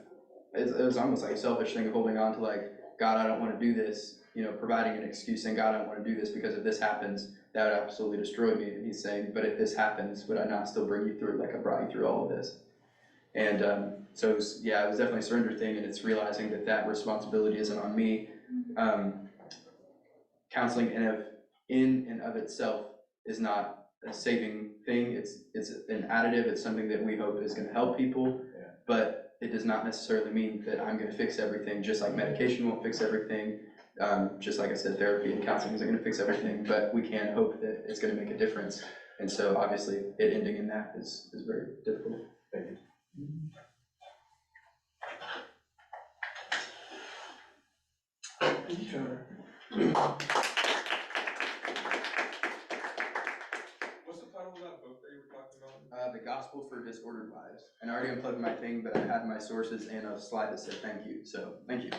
it was almost like a selfish thing of holding on to like, God, I don't want to do this, providing an excuse saying, God, I don't want to do this because if this happens, that would absolutely destroy me. And he's saying, but if this happens, would I not still bring you through it like I brought you through all of this? And so it was definitely a surrender thing, and it's realizing that responsibility isn't on me. Counseling in and of itself is not a saving thing. It's an additive. It's something that we hope is going to help people, but it does not necessarily mean that I'm going to fix everything. Just like medication won't fix everything. Just like I said, therapy and counseling isn't going to fix everything, but we can hope that it's going to make a difference. And so obviously it ending in that is very difficult. Thank you. Thank you, Trevor. What's the title of that book that you were talking about? The Gospel for Disordered Lives. And I already unplugged my thing, but I had my sources and a slide that said thank you, so thank you.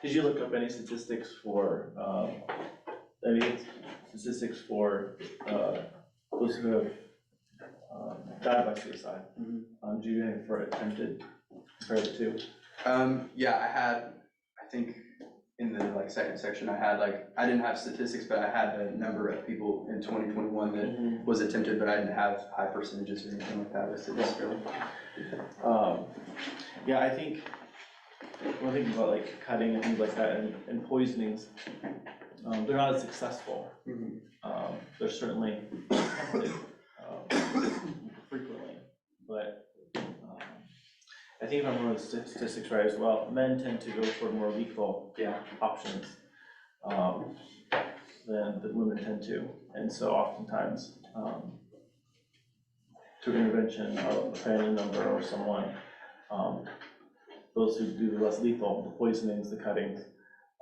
Did you look up any statistics for, those who have died by suicide? Do you have for attempted, compare the two? Yeah, I think in the second section, I didn't have statistics, but I had the number of people in 2021 that was attempted, but I didn't have high percentages or anything like that listed necessarily. Yeah, I think, when I think about like cutting and things like that and poisonings, they're not as successful. They're certainly attempted frequently, but I think if I'm remembering the statistics right as well, men tend to go for more lethal options than the women tend to. And so oftentimes, through intervention of a family member or someone, those who do the less lethal, the poisonings, the cuttings,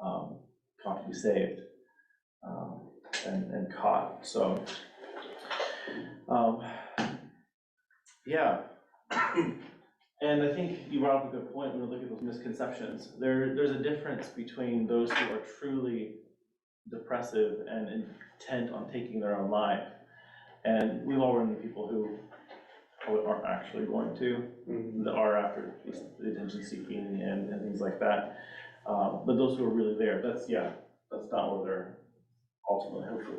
can often be saved and caught. So, yeah. And I think you brought up a good point when we look at those misconceptions. There's a difference between those who are truly depressive and intent on taking their own life. And we've all run into people who are who aren't actually going to, that are after the attention seeking and things like that. But those who are really there, that's not where they're ultimately, hopefully,